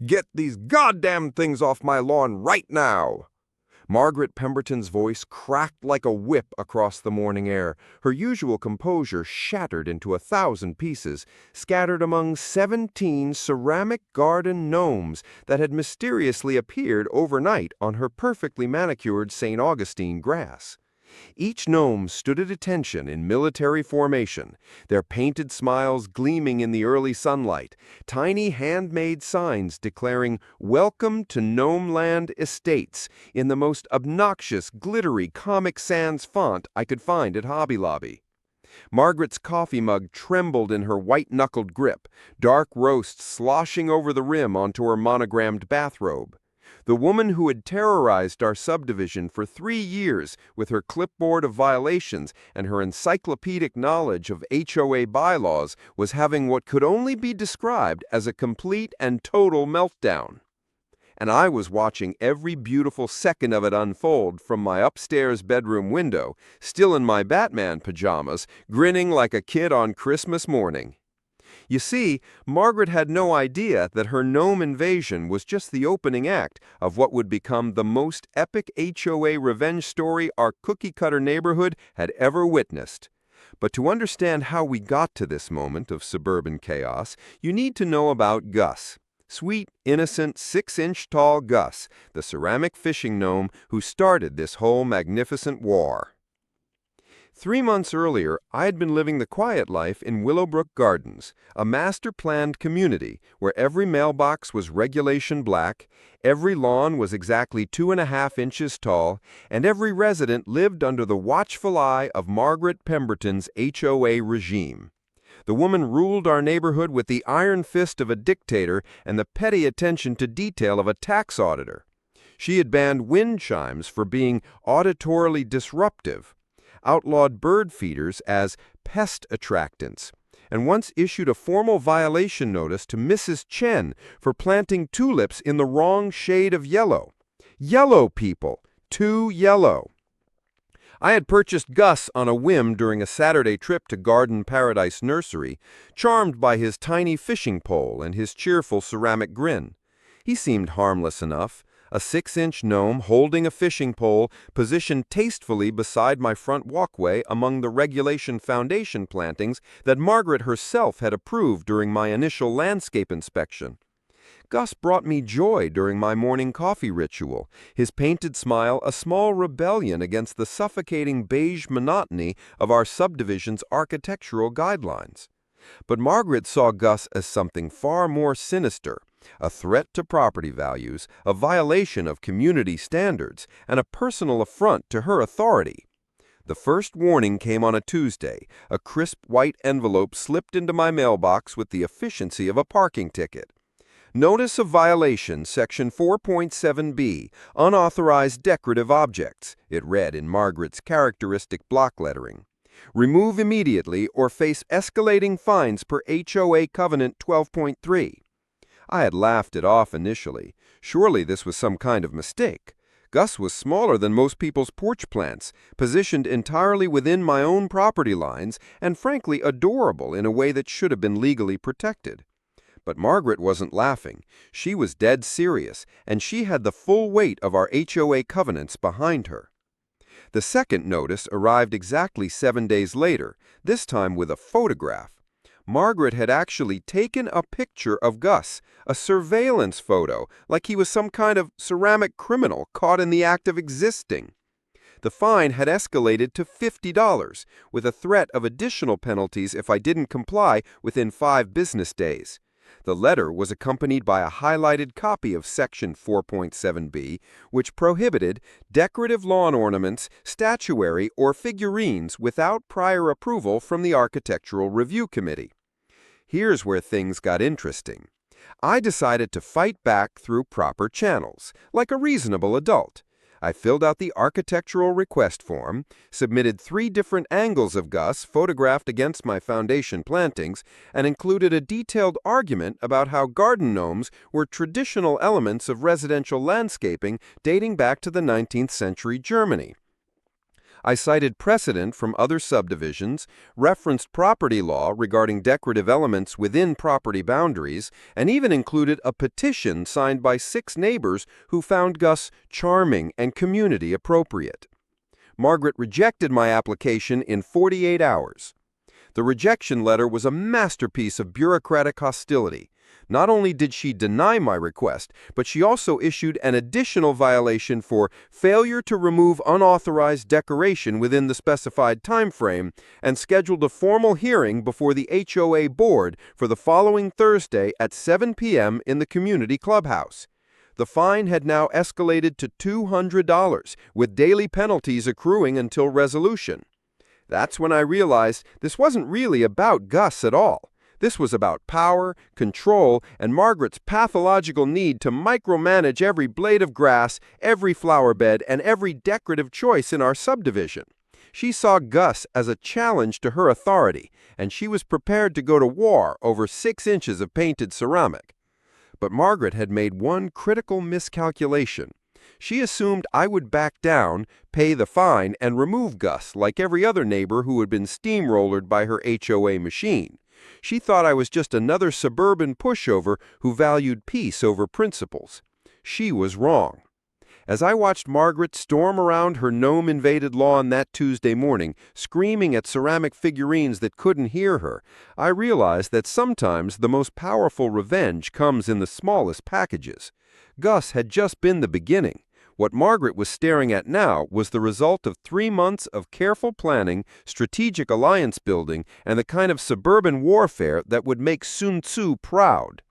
Get these goddamn things off my lawn right now! Margaret Pemberton's voice cracked like a whip across the morning air, her usual composure shattered into 1,000 pieces, scattered among 17 ceramic garden gnomes that had mysteriously appeared overnight on her perfectly manicured St. Augustine grass. Each gnome stood at attention in military formation, their painted smiles gleaming in the early sunlight, tiny handmade signs declaring "Welcome to Gnomeland Estates" in the most obnoxious, glittery Comic Sans font I could find at Hobby Lobby. Margaret's coffee mug trembled in her white-knuckled grip, dark roast sloshing over the rim onto her monogrammed bathrobe. The woman who had terrorized our subdivision for 3 years with her clipboard of violations and her encyclopedic knowledge of HOA bylaws was having what could only be described as a complete and total meltdown. And I was watching every beautiful second of it unfold from my upstairs bedroom window, still in my Batman pajamas, grinning like a kid on Christmas morning. You see, Margaret had no idea that her gnome invasion was just the opening act of what would become the most epic HOA revenge story our cookie-cutter neighborhood had ever witnessed. But to understand how we got to this moment of suburban chaos, you need to know about Gus. Sweet, innocent, 6-inch-tall Gus, the ceramic fishing gnome who started this whole magnificent war. 3 months earlier, I had been living the quiet life in Willowbrook Gardens, a master-planned community where every mailbox was regulation black, every lawn was exactly 2.5 inches tall, and every resident lived under the watchful eye of Margaret Pemberton's HOA regime. The woman ruled our neighborhood with the iron fist of a dictator and the petty attention to detail of a tax auditor. She had banned wind chimes for being auditorily disruptive, outlawed bird feeders as pest attractants, and once issued a formal violation notice to Mrs. Chen for planting tulips in the wrong shade of yellow. Yellow, people! Too yellow! I had purchased Gus on a whim during a Saturday trip to Garden Paradise Nursery, charmed by his tiny fishing pole and his cheerful ceramic grin. He seemed harmless enough, a 6-inch gnome holding a fishing pole positioned tastefully beside my front walkway among the regulation foundation plantings that Margaret herself had approved during my initial landscape inspection. Gus brought me joy during my morning coffee ritual, his painted smile a small rebellion against the suffocating beige monotony of our subdivision's architectural guidelines. But Margaret saw Gus as something far more sinister, a threat to property values, a violation of community standards, and a personal affront to her authority. The first warning came on a Tuesday, a crisp white envelope slipped into my mailbox with the efficiency of a parking ticket. Notice of Violation, Section 4.7b, Unauthorized Decorative Objects, it read in Margaret's characteristic block lettering. Remove immediately or face escalating fines per HOA Covenant 12.3. I had laughed it off initially. Surely this was some kind of mistake. Gus was smaller than most people's porch plants, positioned entirely within my own property lines, and frankly adorable in a way that should have been legally protected. But Margaret wasn't laughing. She was dead serious, and she had the full weight of our HOA covenants behind her. The second notice arrived exactly 7 days later, this time with a photograph. Margaret had actually taken a picture of Gus, a surveillance photo, like he was some kind of ceramic criminal caught in the act of existing. The fine had escalated to $50, with a threat of additional penalties if I didn't comply within 5 business days. The letter was accompanied by a highlighted copy of Section 4.7b, which prohibited decorative lawn ornaments, statuary, or figurines without prior approval from the Architectural Review Committee. Here's where things got interesting. I decided to fight back through proper channels, like a reasonable adult. I filled out the architectural request form, submitted 3 different angles of Gus photographed against my foundation plantings, and included a detailed argument about how garden gnomes were traditional elements of residential landscaping dating back to the 19th century Germany. I cited precedent from other subdivisions, referenced property law regarding decorative elements within property boundaries, and even included a petition signed by 6 neighbors who found Gus charming and community appropriate. Margaret rejected my application in 48 hours. The rejection letter was a masterpiece of bureaucratic hostility. Not only did she deny my request, but she also issued an additional violation for failure to remove unauthorized decoration within the specified time frame and scheduled a formal hearing before the HOA board for the following Thursday at 7 p.m. in the community clubhouse. The fine had now escalated to $200, with daily penalties accruing until resolution. That's when I realized this wasn't really about Gus at all. This was about power, control, and Margaret's pathological need to micromanage every blade of grass, every flower bed, and every decorative choice in our subdivision. She saw Gus as a challenge to her authority, and she was prepared to go to war over 6 inches of painted ceramic. But Margaret had made one critical miscalculation. She assumed I would back down, pay the fine, and remove Gus like every other neighbor who had been steamrollered by her HOA machine. She thought I was just another suburban pushover who valued peace over principles. She was wrong. As I watched Margaret storm around her gnome-invaded lawn that Tuesday morning, screaming at ceramic figurines that couldn't hear her, I realized that sometimes the most powerful revenge comes in the smallest packages. Gus had just been the beginning. What Margaret was staring at now was the result of 3 months of careful planning, strategic alliance building, and the kind of suburban warfare that would make Sun Tzu proud.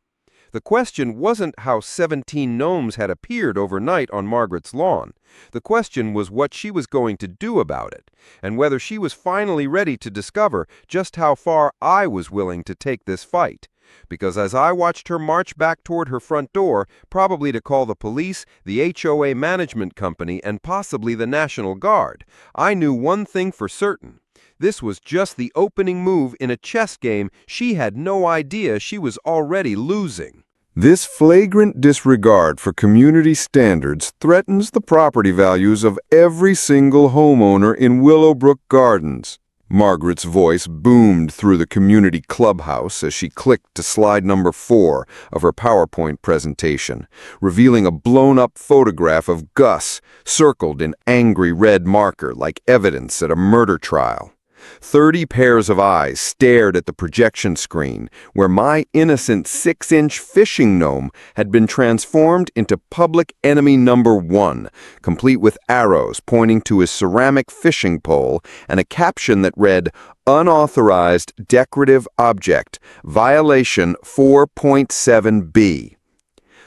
The question wasn't how 17 gnomes had appeared overnight on Margaret's lawn. The question was what she was going to do about it, and whether she was finally ready to discover just how far I was willing to take this fight. Because as I watched her march back toward her front door, probably to call the police, the HOA management company, and possibly the National Guard, I knew one thing for certain. This was just the opening move in a chess game she had no idea she was already losing. This flagrant disregard for community standards threatens the property values of every single homeowner in Willowbrook Gardens. Margaret's voice boomed through the community clubhouse as she clicked to slide number 4 of her PowerPoint presentation, revealing a blown-up photograph of Gus circled in angry red marker like evidence at a murder trial. 30 pairs of eyes stared at the projection screen, where my innocent 6-inch fishing gnome had been transformed into public enemy number 1, complete with arrows pointing to his ceramic fishing pole and a caption that read, "Unauthorized decorative object, violation 4.7b."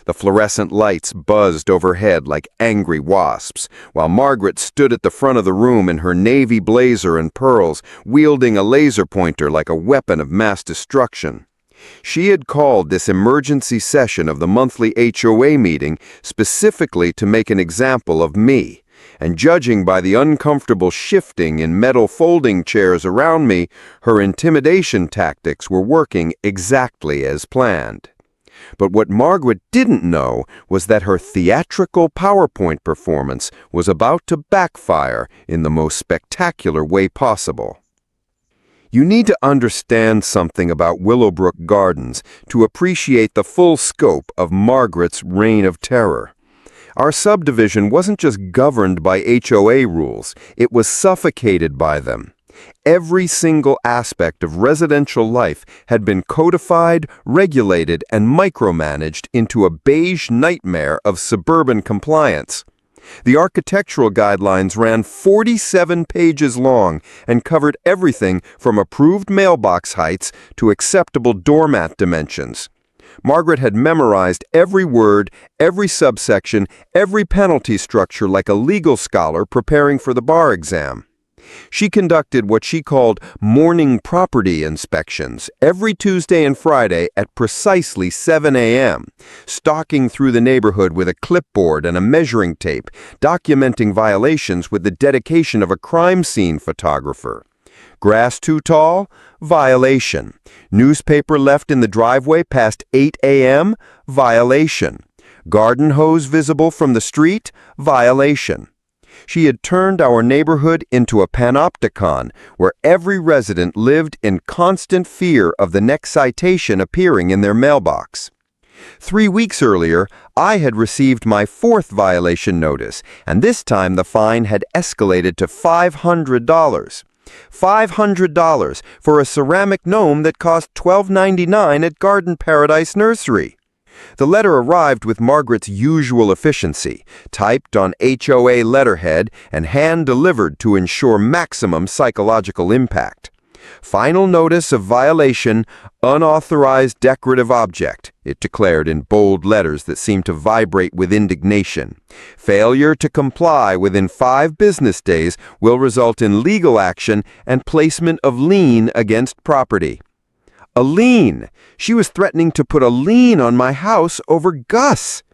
The fluorescent lights buzzed overhead like angry wasps, while Margaret stood at the front of the room in her navy blazer and pearls, wielding a laser pointer like a weapon of mass destruction. She had called this emergency session of the monthly HOA meeting specifically to make an example of me, and judging by the uncomfortable shifting in metal folding chairs around me, her intimidation tactics were working exactly as planned. But what Margaret didn't know was that her theatrical PowerPoint performance was about to backfire in the most spectacular way possible. You need to understand something about Willowbrook Gardens to appreciate the full scope of Margaret's reign of terror. Our subdivision wasn't just governed by HOA rules, it was suffocated by them. Every single aspect of residential life had been codified, regulated, and micromanaged into a beige nightmare of suburban compliance. The architectural guidelines ran 47 pages long and covered everything from approved mailbox heights to acceptable doormat dimensions. Margaret had memorized every word, every subsection, every penalty structure like a legal scholar preparing for the bar exam. She conducted what she called morning property inspections every Tuesday and Friday at precisely 7 a.m., stalking through the neighborhood with a clipboard and a measuring tape, documenting violations with the dedication of a crime scene photographer. Grass too tall? Violation. Newspaper left in the driveway past 8 a.m.? Violation. Garden hose visible from the street? Violation. She had turned our neighborhood into a panopticon where every resident lived in constant fear of the next citation appearing in their mailbox. 3 weeks earlier, I had received my fourth violation notice, and this time the fine had escalated to $500. $500 for a ceramic gnome that cost $12.99 at Garden Paradise Nursery. The letter arrived with Margaret's usual efficiency, typed on HOA letterhead and hand-delivered to ensure maximum psychological impact. Final notice of violation, unauthorized decorative object, it declared in bold letters that seemed to vibrate with indignation. Failure to comply within 5 business days will result in legal action and placement of lien against property. A lien! She was threatening to put a lien on my house over Gus.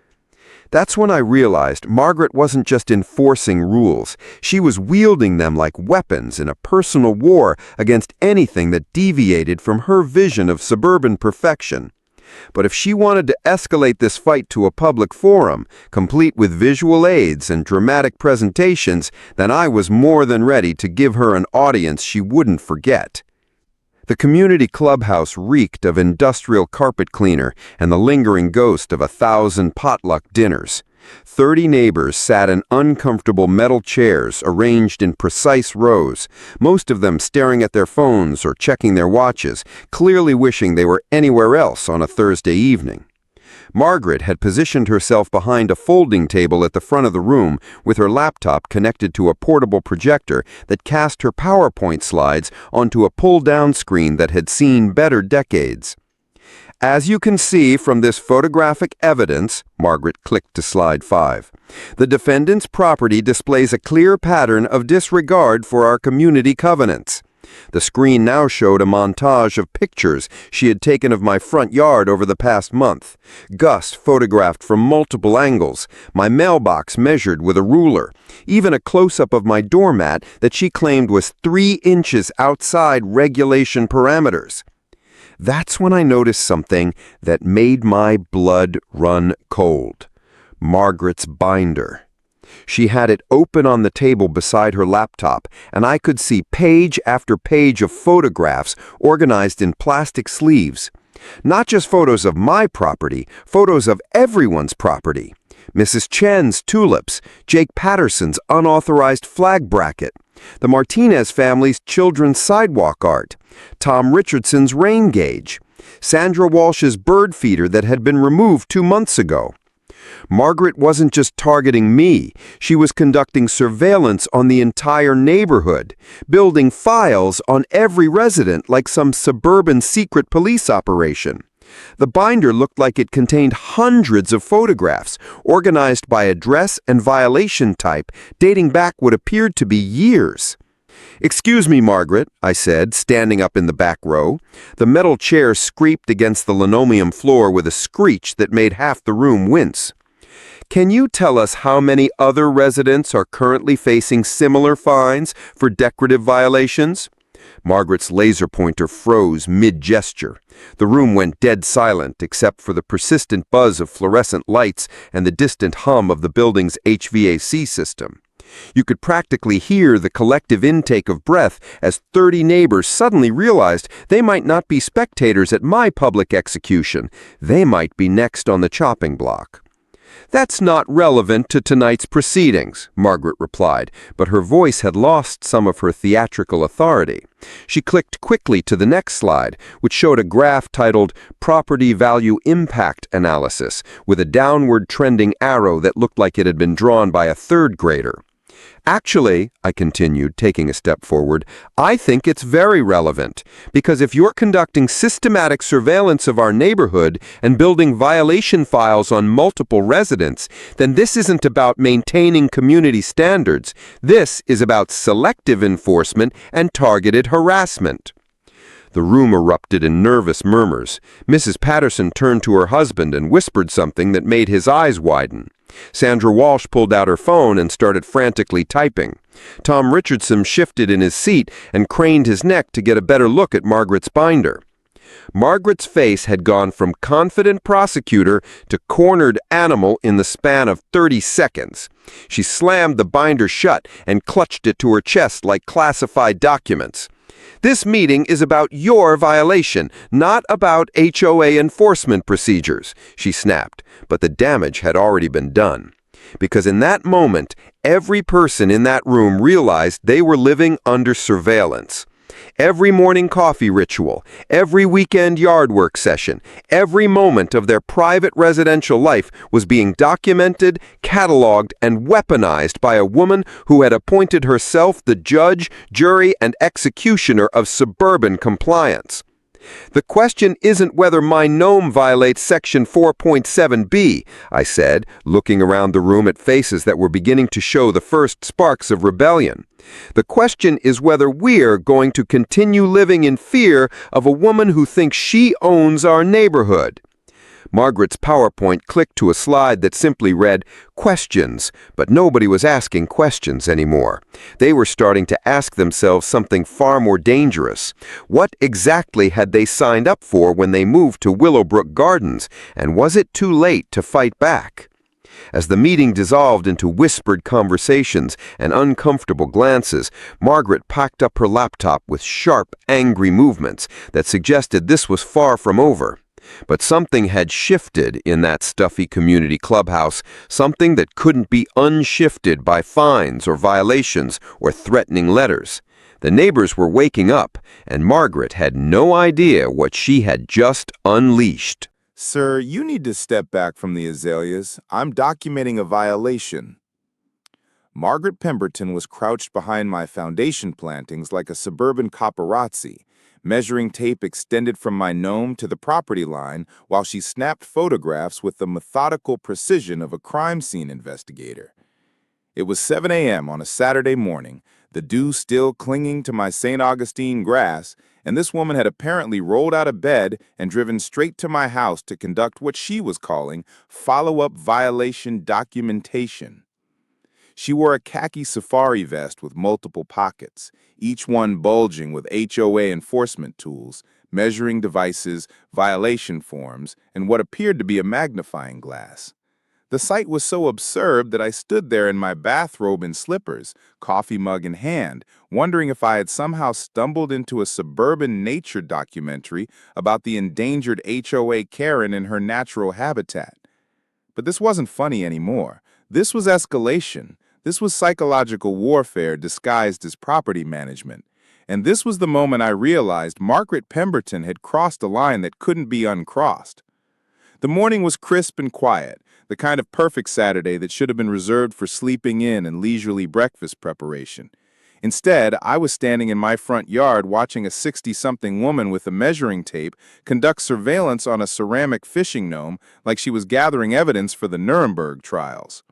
That's when I realized Margaret wasn't just enforcing rules. She was wielding them like weapons in a personal war against anything that deviated from her vision of suburban perfection. But if she wanted to escalate this fight to a public forum, complete with visual aids and dramatic presentations, then I was more than ready to give her an audience she wouldn't forget. The community clubhouse reeked of industrial carpet cleaner and the lingering ghost of 1,000 potluck dinners. 30 neighbors sat in uncomfortable metal chairs arranged in precise rows, most of them staring at their phones or checking their watches, clearly wishing they were anywhere else on a Thursday evening. Margaret had positioned herself behind a folding table at the front of the room with her laptop connected to a portable projector that cast her PowerPoint slides onto a pull-down screen that had seen better decades. As you can see from this photographic evidence, Margaret clicked to slide 5, the defendant's property displays a clear pattern of disregard for our community covenants. The screen now showed a montage of pictures she had taken of my front yard over the past month. Gus photographed from multiple angles, my mailbox measured with a ruler, even a close-up of my doormat that she claimed was 3 inches outside regulation parameters. That's when I noticed something that made my blood run cold. Margaret's binder. She had it open on the table beside her laptop, and I could see page after page of photographs organized in plastic sleeves. Not just photos of my property, photos of everyone's property. Mrs. Chen's tulips, Jake Patterson's unauthorized flag bracket, the Martinez family's children's sidewalk art, Tom Richardson's rain gauge, Sandra Walsh's bird feeder that had been removed 2 months ago. Margaret wasn't just targeting me, she was conducting surveillance on the entire neighborhood, building files on every resident like some suburban secret police operation. The binder looked like it contained hundreds of photographs, organized by address and violation type, dating back what appeared to be years. "Excuse me, Margaret," I said, standing up in the back row. The metal chair scraped against the linoleum floor with a screech that made half the room wince. "Can you tell us how many other residents are currently facing similar fines for decorative violations?" Margaret's laser pointer froze mid-gesture. The room went dead silent except for the persistent buzz of fluorescent lights and the distant hum of the building's HVAC system. You could practically hear the collective intake of breath as 30 neighbors suddenly realized they might not be spectators at my public execution. They might be next on the chopping block. "That's not relevant to tonight's proceedings," Margaret replied, but her voice had lost some of her theatrical authority. She clicked quickly to the next slide, which showed a graph titled Property Value Impact Analysis, with a downward trending arrow that looked like it had been drawn by a third grader. "Actually," I continued, taking a step forward, "I think it's very relevant, because if you're conducting systematic surveillance of our neighborhood and building violation files on multiple residents, then this isn't about maintaining community standards. This is about selective enforcement and targeted harassment." The room erupted in nervous murmurs. Mrs. Patterson turned to her husband and whispered something that made his eyes widen. Sandra Walsh pulled out her phone and started frantically typing. Tom Richardson shifted in his seat and craned his neck to get a better look at Margaret's binder. Margaret's face had gone from confident prosecutor to cornered animal in the span of 30 seconds. She slammed the binder shut and clutched it to her chest like classified documents. "This meeting is about your violation, not about HOA enforcement procedures," she snapped, but the damage had already been done. Because in that moment, every person in that room realized they were living under surveillance. Every morning coffee ritual, every weekend yard work session, every moment of their private residential life was being documented, cataloged, and weaponized by a woman who had appointed herself the judge, jury, and executioner of suburban compliance. "The question isn't whether my gnome violates Section 4.7b, I said, looking around the room at faces that were beginning to show the first sparks of rebellion. "The question is whether we're going to continue living in fear of a woman who thinks she owns our neighborhood." Margaret's PowerPoint clicked to a slide that simply read, "Questions," but nobody was asking questions anymore. They were starting to ask themselves something far more dangerous. What exactly had they signed up for when they moved to Willowbrook Gardens, and was it too late to fight back? As the meeting dissolved into whispered conversations and uncomfortable glances, Margaret packed up her laptop with sharp, angry movements that suggested this was far from over. But something had shifted in that stuffy community clubhouse, something that couldn't be unshifted by fines or violations or threatening letters. The neighbors were waking up, and Margaret had no idea what she had just unleashed. "Sir, you need to step back from the azaleas. I'm documenting a violation." Margaret Pemberton was crouched behind my foundation plantings like a suburban paparazzi. Measuring tape extended from my gnome to the property line while she snapped photographs with the methodical precision of a crime scene investigator. It was 7 a.m. on a Saturday morning, the dew still clinging to my St. Augustine grass, and this woman had apparently rolled out of bed and driven straight to my house to conduct what she was calling follow-up violation documentation. She wore a khaki safari vest with multiple pockets, each one bulging with HOA enforcement tools, measuring devices, violation forms, and what appeared to be a magnifying glass. The sight was so absurd that I stood there in my bathrobe and slippers, coffee mug in hand, wondering if I had somehow stumbled into a suburban nature documentary about the endangered HOA Karen in her natural habitat. But this wasn't funny anymore. This was escalation. This was psychological warfare disguised as property management. And this was the moment I realized Margaret Pemberton had crossed a line that couldn't be uncrossed. The morning was crisp and quiet, the kind of perfect Saturday that should have been reserved for sleeping in and leisurely breakfast preparation. Instead, I was standing in my front yard watching a 60-something woman with a measuring tape conduct surveillance on a ceramic fishing gnome like she was gathering evidence for the Nuremberg trials.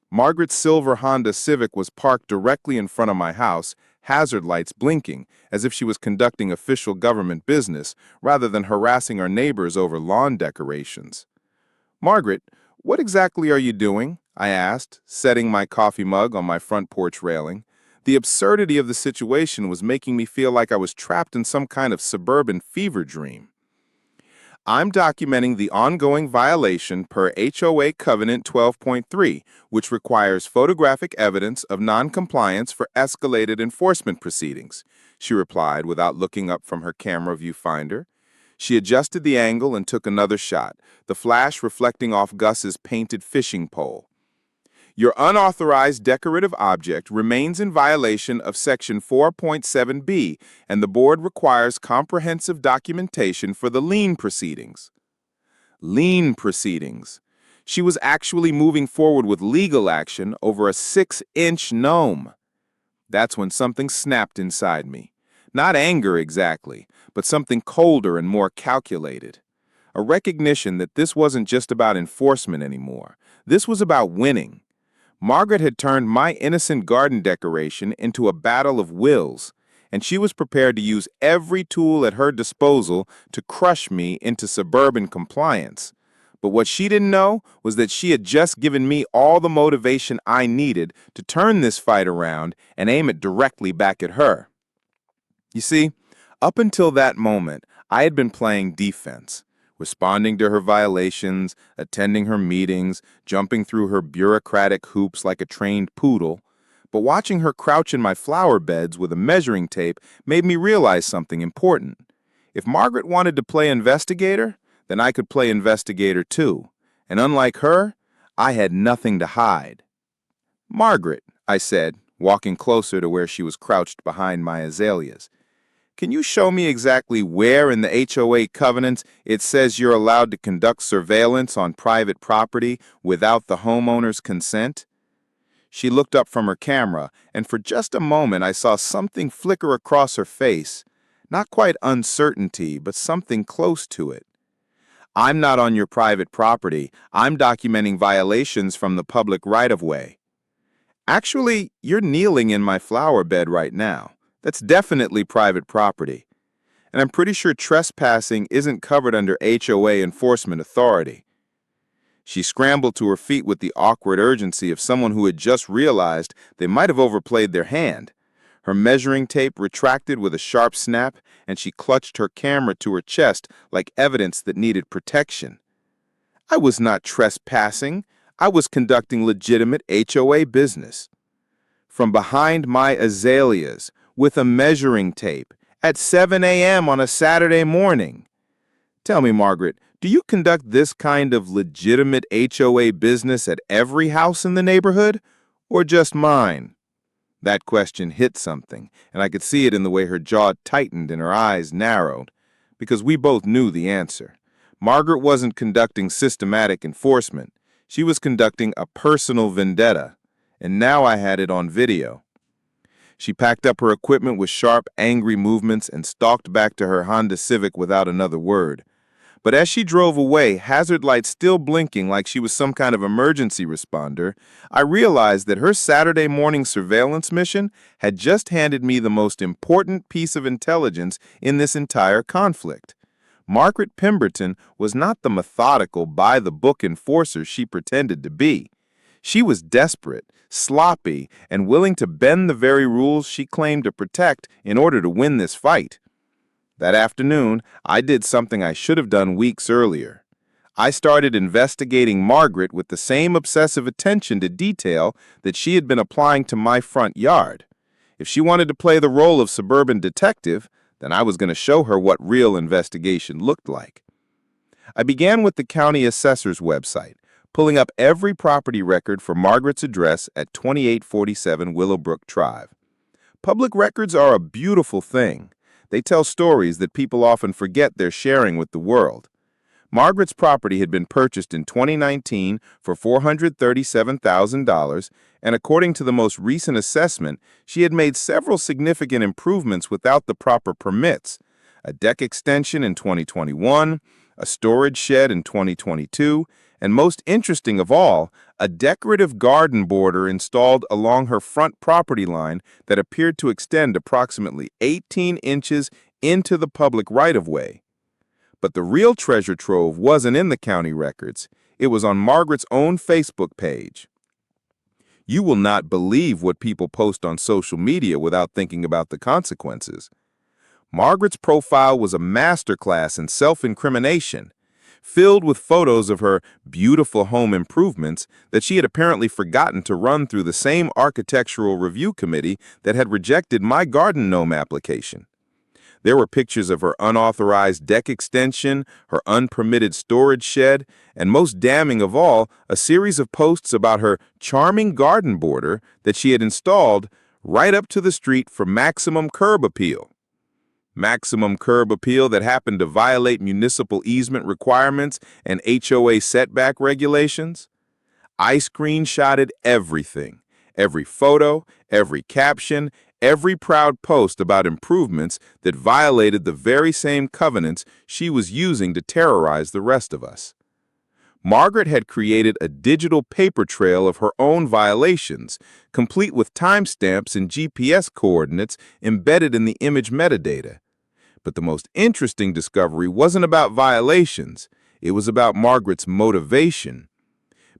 Margaret's silver Honda Civic was parked directly in front of my house, hazard lights blinking, as if she was conducting official government business rather than harassing our neighbors over lawn decorations. "Margaret, what exactly are you doing?" I asked, setting my coffee mug on my front porch railing. The absurdity of the situation was making me feel like I was trapped in some kind of suburban fever dream. "I'm documenting the ongoing violation per HOA Covenant 12.3, which requires photographic evidence of noncompliance for escalated enforcement proceedings," she replied without looking up from her camera viewfinder. She adjusted the angle and took another shot, the flash reflecting off Gus's painted fishing pole. "Your unauthorized decorative object remains in violation of Section 4.7b, and the board requires comprehensive documentation for the lien proceedings." Lien proceedings. She was actually moving forward with legal action over a 6-inch gnome. That's when something snapped inside me. Not anger exactly, but something colder and more calculated. A recognition that this wasn't just about enforcement anymore. This was about winning. Margaret had turned my innocent garden decoration into a battle of wills, and she was prepared to use every tool at her disposal to crush me into suburban compliance. But what she didn't know was that she had just given me all the motivation I needed to turn this fight around and aim it directly back at her. You see, up until that moment, I had been playing defense. responding to her violations, attending her meetings, jumping through her bureaucratic hoops like a trained poodle. But watching her crouch in my flower beds with a measuring tape made me realize something important. If Margaret wanted to play investigator, then I could play investigator too. And unlike her, I had nothing to hide. "Margaret," I said, walking closer to where she was crouched behind my azaleas, "can you show me exactly where in the HOA covenants it says you're allowed to conduct surveillance on private property without the homeowner's consent?" She looked up from her camera, and for just a moment I saw something flicker across her face. Not quite uncertainty, but something close to it. "I'm not on your private property. I'm documenting violations from the public right-of-way." "Actually, you're kneeling in my flower bed right now. That's definitely private property. And I'm pretty sure trespassing isn't covered under HOA enforcement authority." She scrambled to her feet with the awkward urgency of someone who had just realized they might have overplayed their hand. Her measuring tape retracted with a sharp snap, and she clutched her camera to her chest like evidence that needed protection. "I was not trespassing. I was conducting legitimate HOA business." From behind my azaleas, with a measuring tape, at 7 a.m. on a Saturday morning. Tell me, Margaret, do you conduct this kind of legitimate HOA business at every house in the neighborhood, or just mine? That question hit something, and I could see it in the way her jaw tightened and her eyes narrowed, because we both knew the answer. Margaret wasn't conducting systematic enforcement. She was conducting a personal vendetta, and now I had it on video. She packed up her equipment with sharp, angry movements and stalked back to her Honda Civic without another word. But as she drove away, hazard lights still blinking like she was some kind of emergency responder, I realized that her Saturday morning surveillance mission had just handed me the most important piece of intelligence in this entire conflict. Margaret Pemberton was not the methodical, by-the-book enforcer she pretended to be. She was desperate, sloppy, and willing to bend the very rules she claimed to protect in order to win this fight. That afternoon, I did something I should have done weeks earlier. I started investigating Margaret with the same obsessive attention to detail that she had been applying to my front yard. If she wanted to play the role of suburban detective, then I was going to show her what real investigation looked like. I began with the county assessor's website, pulling up every property record for Margaret's address at 2847 Willowbrook Drive. Public records are a beautiful thing. They tell stories that people often forget they're sharing with the world. Margaret's property had been purchased in 2019 for $437,000, and according to the most recent assessment, she had made several significant improvements without the proper permits: a deck extension in 2021, a storage shed in 2022, and most interesting of all, a decorative garden border installed along her front property line that appeared to extend approximately 18 inches into the public right-of-way. But the real treasure trove wasn't in the county records. It was on Margaret's own Facebook page. You will not believe what people post on social media without thinking about the consequences. Margaret's profile was a masterclass in self-incrimination, filled with photos of her beautiful home improvements that she had apparently forgotten to run through the same architectural review committee that had rejected my garden gnome application. There were pictures of her unauthorized deck extension, her unpermitted storage shed, and most damning of all, a series of posts about her charming garden border that she had installed right up to the street for maximum curb appeal. Maximum curb appeal that happened to violate municipal easement requirements and HOA setback regulations. I screenshotted everything, every photo, every caption, every proud post about improvements that violated the very same covenants she was using to terrorize the rest of us. Margaret had created a digital paper trail of her own violations, complete with timestamps and GPS coordinates embedded in the image metadata. But the most interesting discovery wasn't about violations. It was about Margaret's motivation.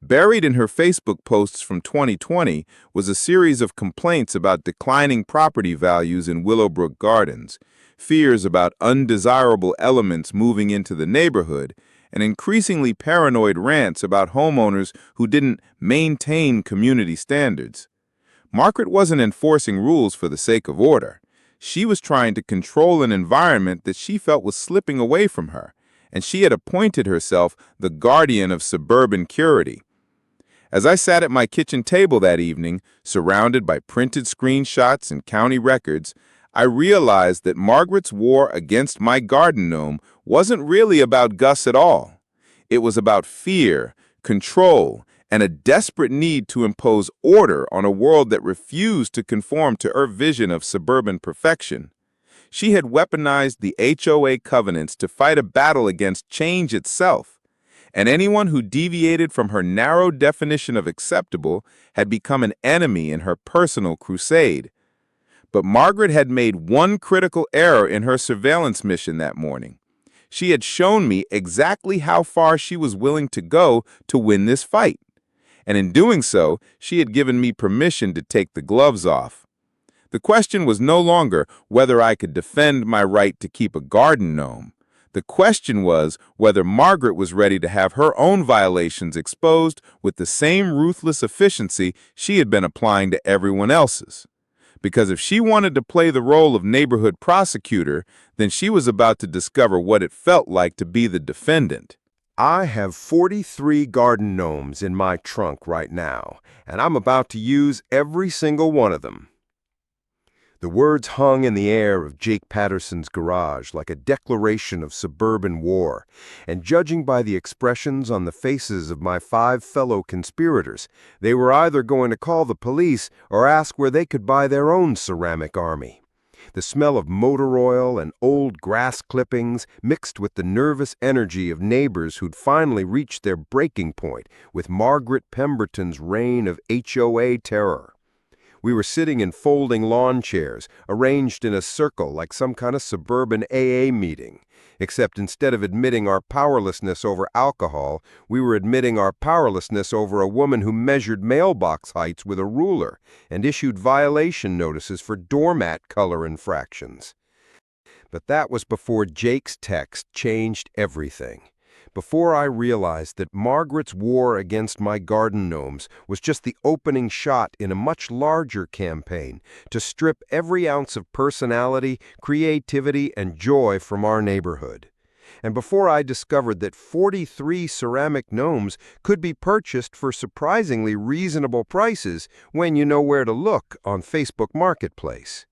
Buried in her Facebook posts from 2020 was a series of complaints about declining property values in Willowbrook Gardens, fears about undesirable elements moving into the neighborhood, and increasingly paranoid rants about homeowners who didn't maintain community standards. Margaret wasn't enforcing rules for the sake of order. She was trying to control an environment that she felt was slipping away from her, and she had appointed herself the guardian of suburban purity. As I sat at my kitchen table that evening, surrounded by printed screenshots and county records, I realized that Margaret's war against my garden gnome wasn't really about Gus at all. It was about fear, control, and a desperate need to impose order on a world that refused to conform to her vision of suburban perfection. She had weaponized the HOA covenants to fight a battle against change itself, and anyone who deviated from her narrow definition of acceptable had become an enemy in her personal crusade. But Margaret had made one critical error in her surveillance mission that morning. She had shown me exactly how far she was willing to go to win this fight. And in doing so, she had given me permission to take the gloves off. The question was no longer whether I could defend my right to keep a garden gnome. The question was whether Margaret was ready to have her own violations exposed with the same ruthless efficiency she had been applying to everyone else's. Because if she wanted to play the role of neighborhood prosecutor, then she was about to discover what it felt like to be the defendant. I have 43 garden gnomes in my trunk right now, and I'm about to use every single one of them. The words hung in the air of Jake Patterson's garage like a declaration of suburban war, and judging by the expressions on the faces of my 5 fellow conspirators, they were either going to call the police or ask where they could buy their own ceramic army. The smell of motor oil and old grass clippings mixed with the nervous energy of neighbors who'd finally reached their breaking point with Margaret Pemberton's reign of HOA terror. We were sitting in folding lawn chairs, arranged in a circle like some kind of suburban AA meeting, except instead of admitting our powerlessness over alcohol, we were admitting our powerlessness over a woman who measured mailbox heights with a ruler and issued violation notices for doormat color infractions. But that was before Jake's text changed everything. Before I realized that Margaret's war against my garden gnomes was just the opening shot in a much larger campaign to strip every ounce of personality, creativity, and joy from our neighborhood. And before I discovered that 43 ceramic gnomes could be purchased for surprisingly reasonable prices when you know where to look on Facebook Marketplace.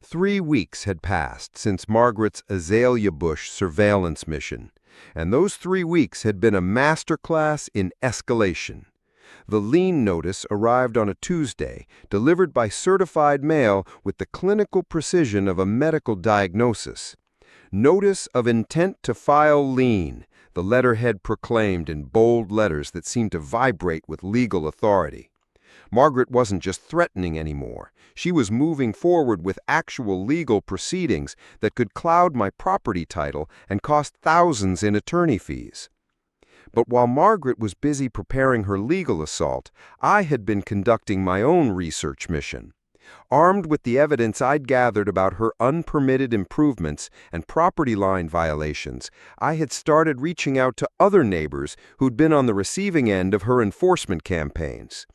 3 weeks had passed since Margaret's azalea bush surveillance mission, and those 3 weeks had been a masterclass in escalation. The lien notice arrived on a Tuesday, delivered by certified mail with the clinical precision of a medical diagnosis. Notice of intent to file lien, the letterhead proclaimed in bold letters that seemed to vibrate with legal authority. Margaret wasn't just threatening anymore. She was moving forward with actual legal proceedings that could cloud my property title and cost thousands in attorney fees. But while Margaret was busy preparing her legal assault, I had been conducting my own research mission. Armed with the evidence I'd gathered about her unpermitted improvements and property line violations, I had started reaching out to other neighbors who'd been on the receiving end of her enforcement campaigns.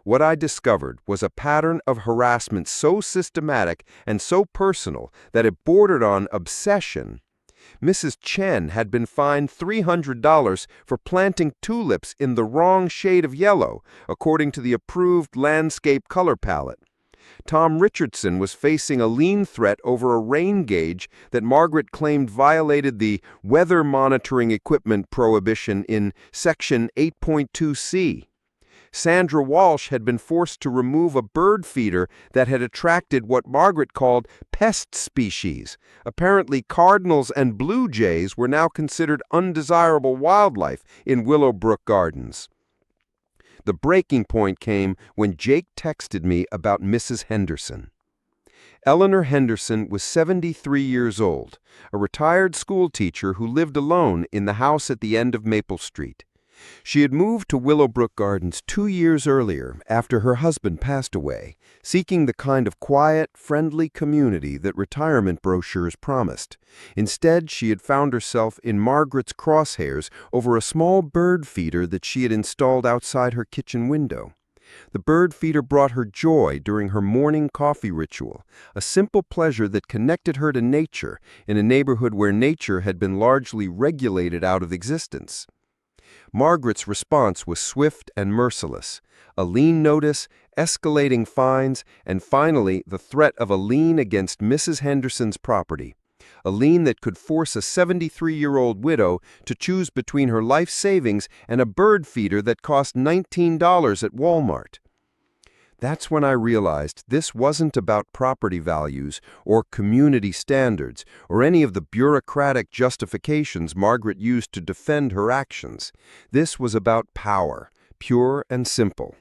What I discovered was a pattern of harassment so systematic and so personal that it bordered on obsession. Mrs. Chen had been fined $300 for planting tulips in the wrong shade of yellow, according to the approved landscape color palette. Tom Richardson was facing a lien threat over a rain gauge that Margaret claimed violated the weather monitoring equipment prohibition in Section 8.2c. Sandra Walsh had been forced to remove a bird feeder that had attracted what Margaret called pest species. Apparently, cardinals and blue jays were now considered undesirable wildlife in Willowbrook Gardens. The breaking point came when Jake texted me about Mrs. Henderson. Eleanor Henderson was 73 years old, a retired school teacher who lived alone in the house at the end of Maple Street. She had moved to Willowbrook Gardens 2 years earlier after her husband passed away, seeking the kind of quiet, friendly community that retirement brochures promised. Instead, she had found herself in Margaret's crosshairs over a small bird feeder that she had installed outside her kitchen window. The bird feeder brought her joy during her morning coffee ritual, a simple pleasure that connected her to nature in a neighborhood where nature had been largely regulated out of existence. Margaret's response was swift and merciless. A lien notice, escalating fines, and finally the threat of a lien against Mrs. Henderson's property. A lien that could force a 73-year-old widow to choose between her life savings and a bird feeder that cost $19 at Walmart. That's when I realized this wasn't about property values or community standards or any of the bureaucratic justifications Margaret used to defend her actions. This was about power, pure and simple.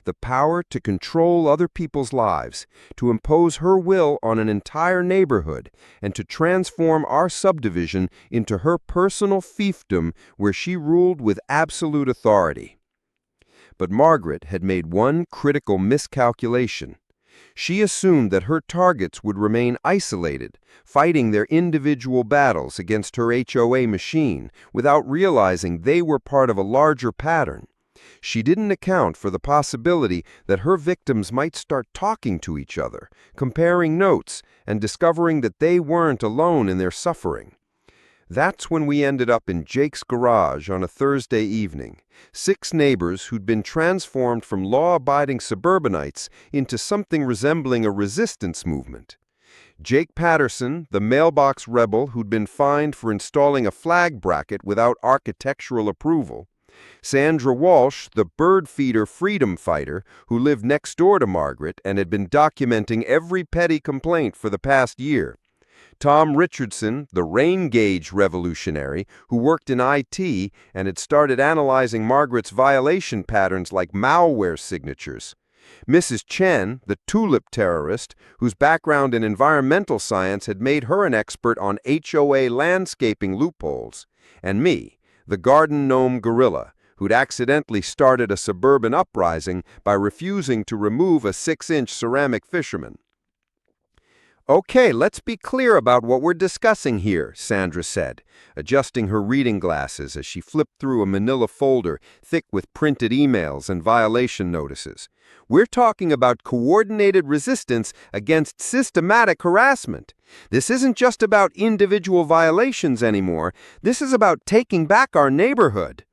The power to control other people's lives, to impose her will on an entire neighborhood, and to transform our subdivision into her personal fiefdom where she ruled with absolute authority. But Margaret had made one critical miscalculation. She assumed that her targets would remain isolated, fighting their individual battles against her HOA machine, without realizing they were part of a larger pattern. She didn't account for the possibility that her victims might start talking to each other, comparing notes, and discovering that they weren't alone in their suffering. That's when we ended up in Jake's garage on a Thursday evening. 6 neighbors who'd been transformed from law-abiding suburbanites into something resembling a resistance movement. Jake Patterson, the mailbox rebel who'd been fined for installing a flag bracket without architectural approval. Sandra Walsh, the bird feeder freedom fighter who lived next door to Margaret and had been documenting every petty complaint for the past year. Tom Richardson, the rain gauge revolutionary who worked in IT and had started analyzing Margaret's violation patterns like malware signatures. Mrs. Chen, the tulip terrorist, whose background in environmental science had made her an expert on HOA landscaping loopholes. And me, the garden gnome gorilla, who'd accidentally started a suburban uprising by refusing to remove a 6-inch ceramic fisherman. "Okay, let's be clear about what we're discussing here," Sandra said, adjusting her reading glasses as she flipped through a manila folder thick with printed emails and violation notices. "We're talking about coordinated resistance against systematic harassment. This isn't just about individual violations anymore. This is about taking back our neighborhood."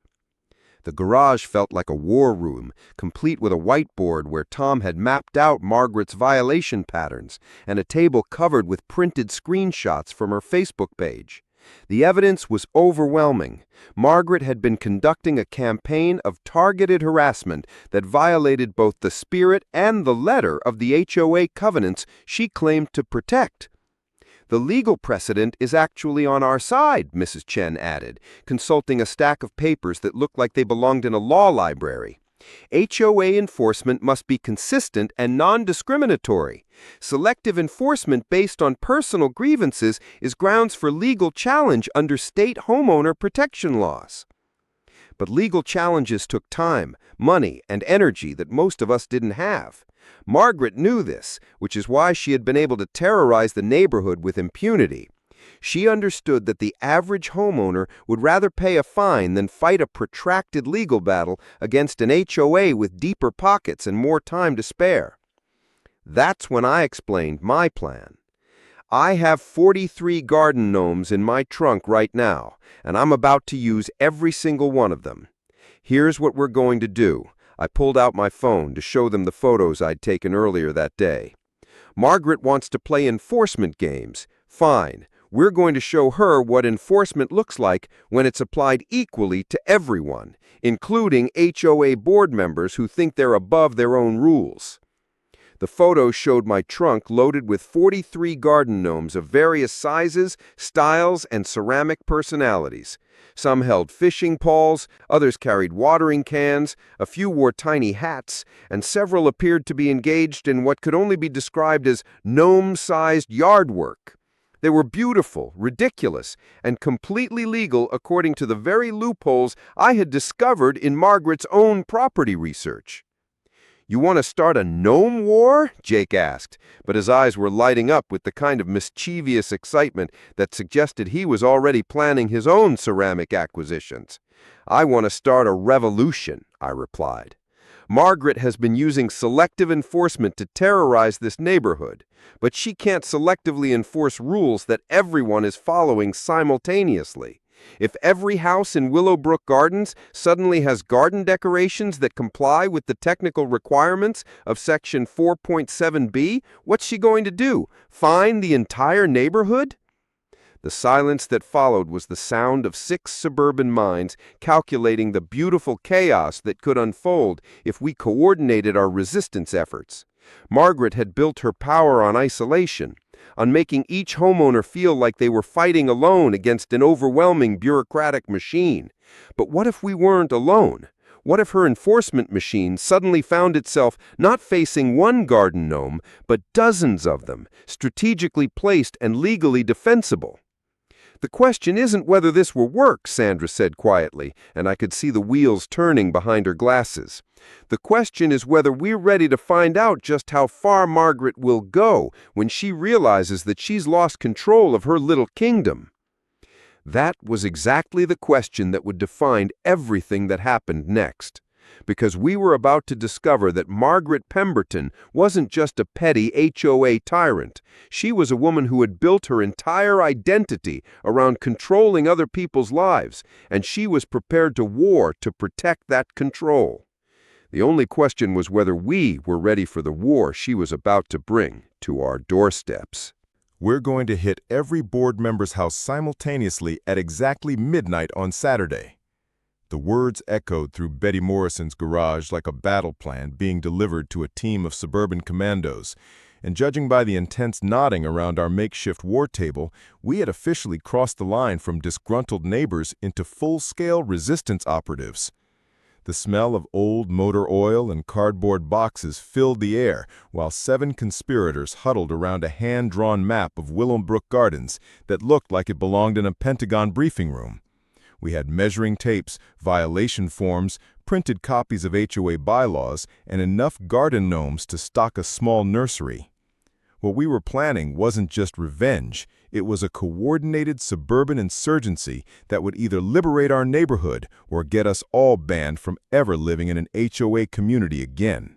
The garage felt like a war room, complete with a whiteboard where Tom had mapped out Margaret's violation patterns and a table covered with printed screenshots from her Facebook page. The evidence was overwhelming. Margaret had been conducting a campaign of targeted harassment that violated both the spirit and the letter of the HOA covenants she claimed to protect. "The legal precedent is actually on our side," Mrs. Chen added, consulting a stack of papers that looked like they belonged in a law library. "HOA enforcement must be consistent and non-discriminatory. Selective enforcement based on personal grievances is grounds for legal challenge under state homeowner protection laws." But legal challenges took time, money, and energy that most of us didn't have. Margaret knew this, which is why she had been able to terrorize the neighborhood with impunity. She understood that the average homeowner would rather pay a fine than fight a protracted legal battle against an HOA with deeper pockets and more time to spare. That's when I explained my plan. I have 43 garden gnomes in my trunk right now, and I'm about to use every single one of them. Here's what we're going to do. I pulled out my phone to show them the photos I'd taken earlier that day. Margaret wants to play enforcement games. Fine. We're going to show her what enforcement looks like when it's applied equally to everyone, including HOA board members who think they're above their own rules. The photos showed my trunk loaded with 43 garden gnomes of various sizes, styles, and ceramic personalities. Some held fishing poles, others carried watering cans, a few wore tiny hats, and several appeared to be engaged in what could only be described as gnome-sized yard work. They were beautiful, ridiculous, and completely legal according to the very loopholes I had discovered in Margaret's own property research. "You want to start a gnome war?" Jake asked, but his eyes were lighting up with the kind of mischievous excitement that suggested he was already planning his own ceramic acquisitions. "I want to start a revolution," I replied. "Margaret has been using selective enforcement to terrorize this neighborhood, but she can't selectively enforce rules that everyone is following simultaneously. If every house in Willowbrook Gardens suddenly has garden decorations that comply with the technical requirements of Section 4.7b, what's she going to do? Fine the entire neighborhood?" The silence that followed was the sound of 6 suburban minds calculating the beautiful chaos that could unfold if we coordinated our resistance efforts. Margaret had built her power on isolation, on making each homeowner feel like they were fighting alone against an overwhelming bureaucratic machine. But what if we weren't alone? What if her enforcement machine suddenly found itself not facing one garden gnome, but dozens of them, strategically placed and legally defensible? "The question isn't whether this will work," Sandra said quietly, and I could see the wheels turning behind her glasses. "The question is whether we're ready to find out just how far Margaret will go when she realizes that she's lost control of her little kingdom." That was exactly the question that would define everything that happened next. Because we were about to discover that Margaret Pemberton wasn't just a petty HOA tyrant. She was a woman who had built her entire identity around controlling other people's lives, and she was prepared to war to protect that control. The only question was whether we were ready for the war she was about to bring to our doorsteps. "We're going to hit every board member's house simultaneously at exactly midnight on Saturday." The words echoed through Betty Morrison's garage like a battle plan being delivered to a team of suburban commandos, and judging by the intense nodding around our makeshift war table, we had officially crossed the line from disgruntled neighbors into full-scale resistance operatives. The smell of old motor oil and cardboard boxes filled the air, while 7 conspirators huddled around a hand-drawn map of Willowbrook Gardens that looked like it belonged in a Pentagon briefing room. We had measuring tapes, violation forms, printed copies of HOA bylaws, and enough garden gnomes to stock a small nursery. What we were planning wasn't just revenge, it was a coordinated suburban insurgency that would either liberate our neighborhood or get us all banned from ever living in an HOA community again.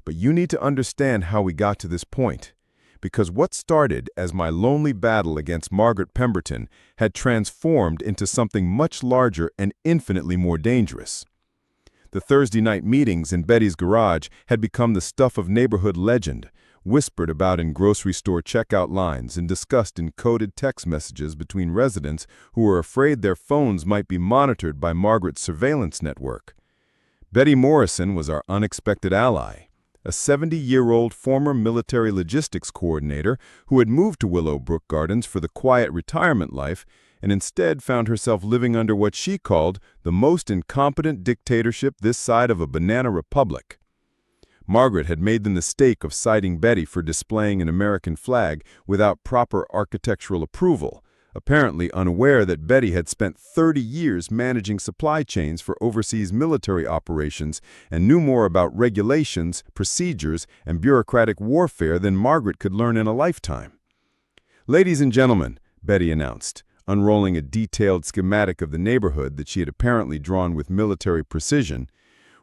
But you need to understand how we got to this point. Because what started as my lonely battle against Margaret Pemberton had transformed into something much larger and infinitely more dangerous. The Thursday night meetings in Betty's garage had become the stuff of neighborhood legend, whispered about in grocery store checkout lines and discussed in coded text messages between residents who were afraid their phones might be monitored by Margaret's surveillance network. Betty Morrison was our unexpected ally. A 70-year-old former military logistics coordinator who had moved to Willowbrook Gardens for the quiet retirement life and instead found herself living under what she called the most incompetent dictatorship this side of a banana republic. Margaret had made the mistake of citing Betty for displaying an American flag without proper architectural approval, apparently unaware that Betty had spent 30 years managing supply chains for overseas military operations and knew more about regulations, procedures, and bureaucratic warfare than Margaret could learn in a lifetime. "Ladies and gentlemen," Betty announced, unrolling a detailed schematic of the neighborhood that she had apparently drawn with military precision,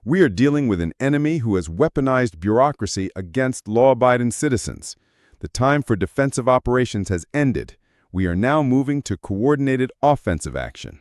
"we are dealing with an enemy who has weaponized bureaucracy against law-abiding citizens. The time for defensive operations has ended. We are now moving to coordinated offensive action."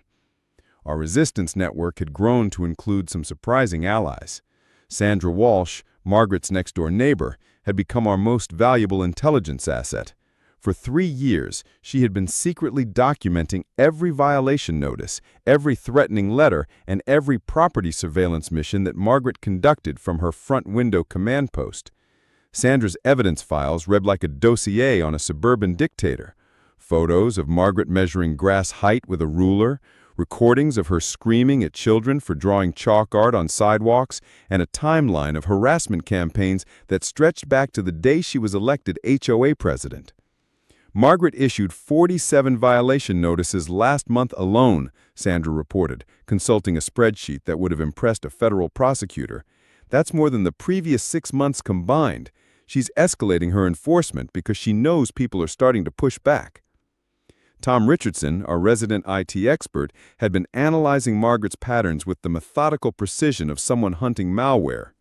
Our resistance network had grown to include some surprising allies. Sandra Walsh, Margaret's next-door neighbor, had become our most valuable intelligence asset. For 3 years, she had been secretly documenting every violation notice, every threatening letter, and every property surveillance mission that Margaret conducted from her front window command post. Sandra's evidence files read like a dossier on a suburban dictator. Photos of Margaret measuring grass height with a ruler, recordings of her screaming at children for drawing chalk art on sidewalks, and a timeline of harassment campaigns that stretched back to the day she was elected HOA president. Margaret issued 47 violation notices last month alone, Sandra reported, consulting a spreadsheet that would have impressed a federal prosecutor. That's more than the previous 6 months combined. She's escalating her enforcement because she knows people are starting to push back. Tom Richardson, our resident IT expert, had been analyzing Margaret's patterns with the methodical precision of someone hunting malware.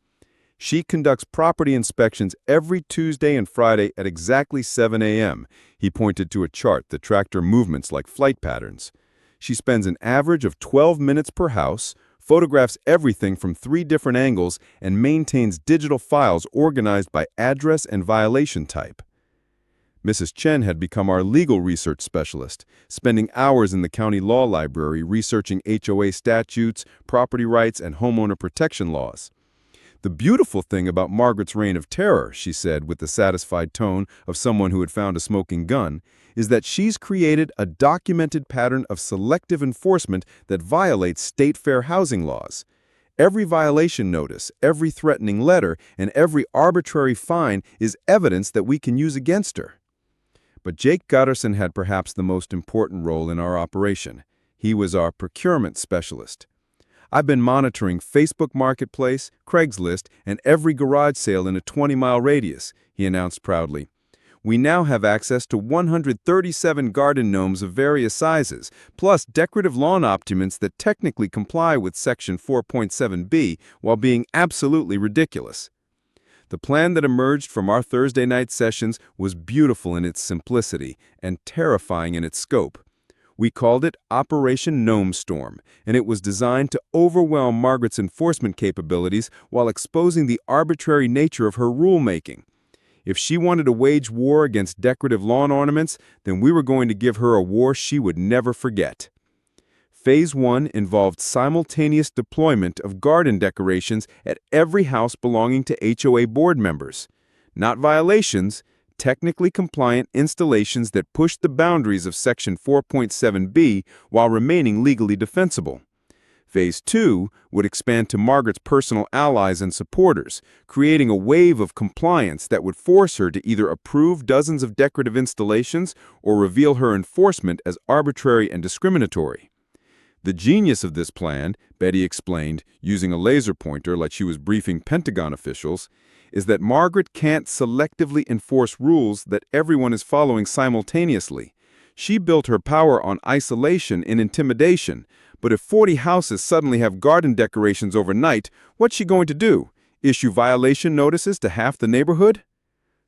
She conducts property inspections every Tuesday and Friday at exactly 7 a.m. He pointed to a chart that tracked her movements like flight patterns. She spends an average of 12 minutes per house, photographs everything from 3 different angles, and maintains digital files organized by address and violation type. Mrs. Chen had become our legal research specialist, spending hours in the county law library researching HOA statutes, property rights, and homeowner protection laws. The beautiful thing about Margaret's reign of terror, she said with the satisfied tone of someone who had found a smoking gun, is that she's created a documented pattern of selective enforcement that violates state fair housing laws. Every violation notice, every threatening letter, and every arbitrary fine is evidence that we can use against her. But Jake Gutterson had perhaps the most important role in our operation. He was our procurement specialist. I've been monitoring Facebook Marketplace, Craigslist, and every garage sale in a 20-mile radius, he announced proudly. We now have access to 137 garden gnomes of various sizes, plus decorative lawn optiments that technically comply with Section 4.7b while being absolutely ridiculous. The plan that emerged from our Thursday night sessions was beautiful in its simplicity and terrifying in its scope. We called it Operation Gnome Storm, and it was designed to overwhelm Margaret's enforcement capabilities while exposing the arbitrary nature of her rulemaking. If she wanted to wage war against decorative lawn ornaments, then we were going to give her a war she would never forget. Phase 1 involved simultaneous deployment of garden decorations at every house belonging to HOA board members. Not violations, technically compliant installations that pushed the boundaries of Section 4.7b while remaining legally defensible. Phase 2 would expand to Margaret's personal allies and supporters, creating a wave of compliance that would force her to either approve dozens of decorative installations or reveal her enforcement as arbitrary and discriminatory. The genius of this plan, Betty explained, using a laser pointer like she was briefing Pentagon officials, is that Margaret can't selectively enforce rules that everyone is following simultaneously. She built her power on isolation and intimidation, but if 40 houses suddenly have garden decorations overnight, what's she going to do? Issue violation notices to half the neighborhood?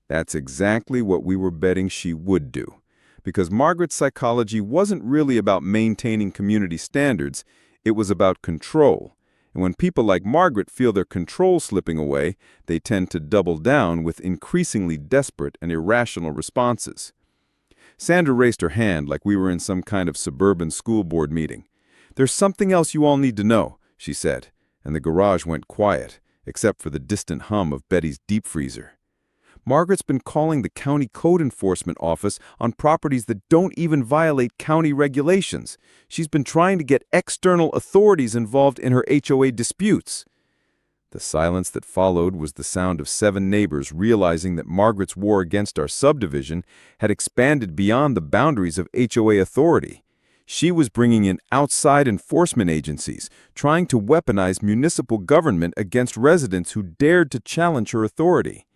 That's exactly what we were betting she would do. Because Margaret's psychology wasn't really about maintaining community standards, it was about control. And when people like Margaret feel their control slipping away, they tend to double down with increasingly desperate and irrational responses. Sandra raised her hand like we were in some kind of suburban school board meeting. "There's something else you all need to know," she said, and the garage went quiet, except for the distant hum of Betty's deep freezer. Margaret's been calling the county code enforcement office on properties that don't even violate county regulations. She's been trying to get external authorities involved in her HOA disputes. The silence that followed was the sound of 7 neighbors realizing that Margaret's war against our subdivision had expanded beyond the boundaries of HOA authority. She was bringing in outside enforcement agencies, trying to weaponize municipal government against residents who dared to challenge her authority.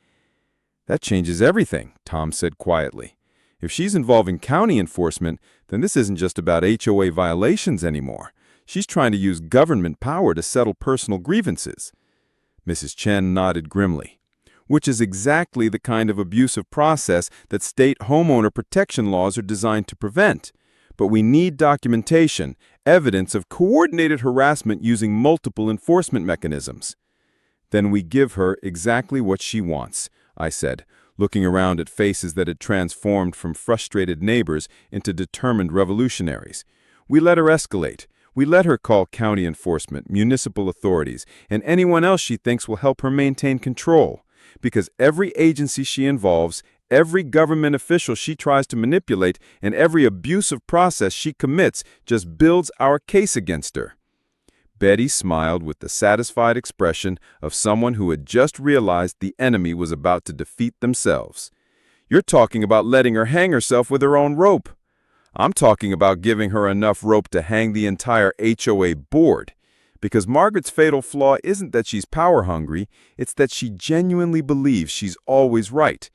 "That changes everything," Tom said quietly. "If she's involving county enforcement, then this isn't just about HOA violations anymore. She's trying to use government power to settle personal grievances." Mrs. Chen nodded grimly. "Which is exactly the kind of abusive process that state homeowner protection laws are designed to prevent. But we need documentation, evidence of coordinated harassment using multiple enforcement mechanisms." "Then we give her exactly what she wants," I said, looking around at faces that had transformed from frustrated neighbors into determined revolutionaries. "We let her escalate. We let her call county enforcement, municipal authorities, and anyone else she thinks will help her maintain control. Because every agency she involves, every government official she tries to manipulate, and every abusive process she commits just builds our case against her." Betty smiled with the satisfied expression of someone who had just realized the enemy was about to defeat themselves. You're talking about letting her hang herself with her own rope. I'm talking about giving her enough rope to hang the entire HOA board. Because Margaret's fatal flaw isn't that she's power-hungry, it's that she genuinely believes she's always right.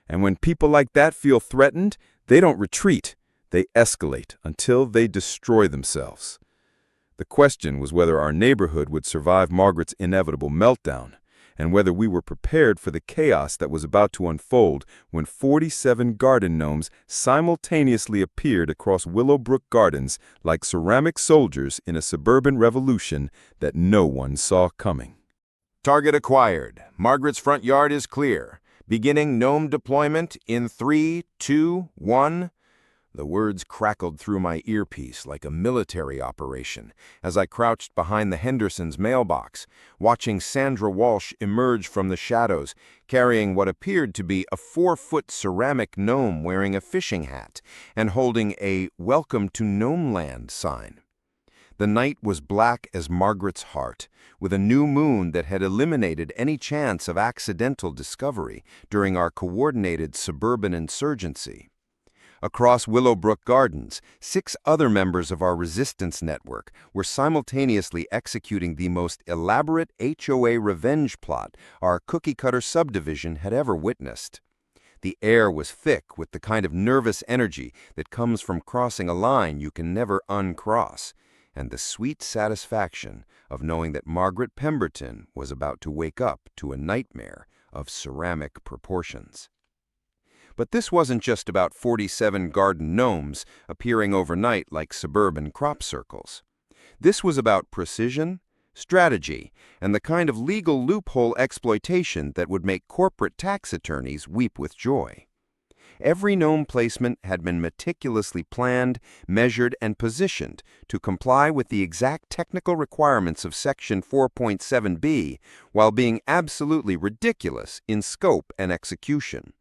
And when people like that feel threatened, they don't retreat. They escalate until they destroy themselves. The question was whether our neighborhood would survive Margaret's inevitable meltdown, and whether we were prepared for the chaos that was about to unfold when 47 garden gnomes simultaneously appeared across Willowbrook Gardens like ceramic soldiers in a suburban revolution that no one saw coming. Target acquired. Margaret's front yard is clear. Beginning gnome deployment in 3, 2, 1. The words crackled through my earpiece like a military operation as I crouched behind the Hendersons' mailbox, watching Sandra Walsh emerge from the shadows, carrying what appeared to be a 4-foot ceramic gnome wearing a fishing hat and holding a "Welcome to Gnomeland" sign. The night was black as Margaret's heart, with a new moon that had eliminated any chance of accidental discovery during our coordinated suburban insurgency. Across Willowbrook Gardens, 6 other members of our resistance network were simultaneously executing the most elaborate HOA revenge plot our cookie-cutter subdivision had ever witnessed. The air was thick with the kind of nervous energy that comes from crossing a line you can never uncross, and the sweet satisfaction of knowing that Margaret Pemberton was about to wake up to a nightmare of ceramic proportions. But this wasn't just about 47 garden gnomes appearing overnight like suburban crop circles. This was about precision, strategy, and the kind of legal loophole exploitation that would make corporate tax attorneys weep with joy. Every gnome placement had been meticulously planned, measured, and positioned to comply with the exact technical requirements of Section 4.7b while being absolutely ridiculous in scope and execution.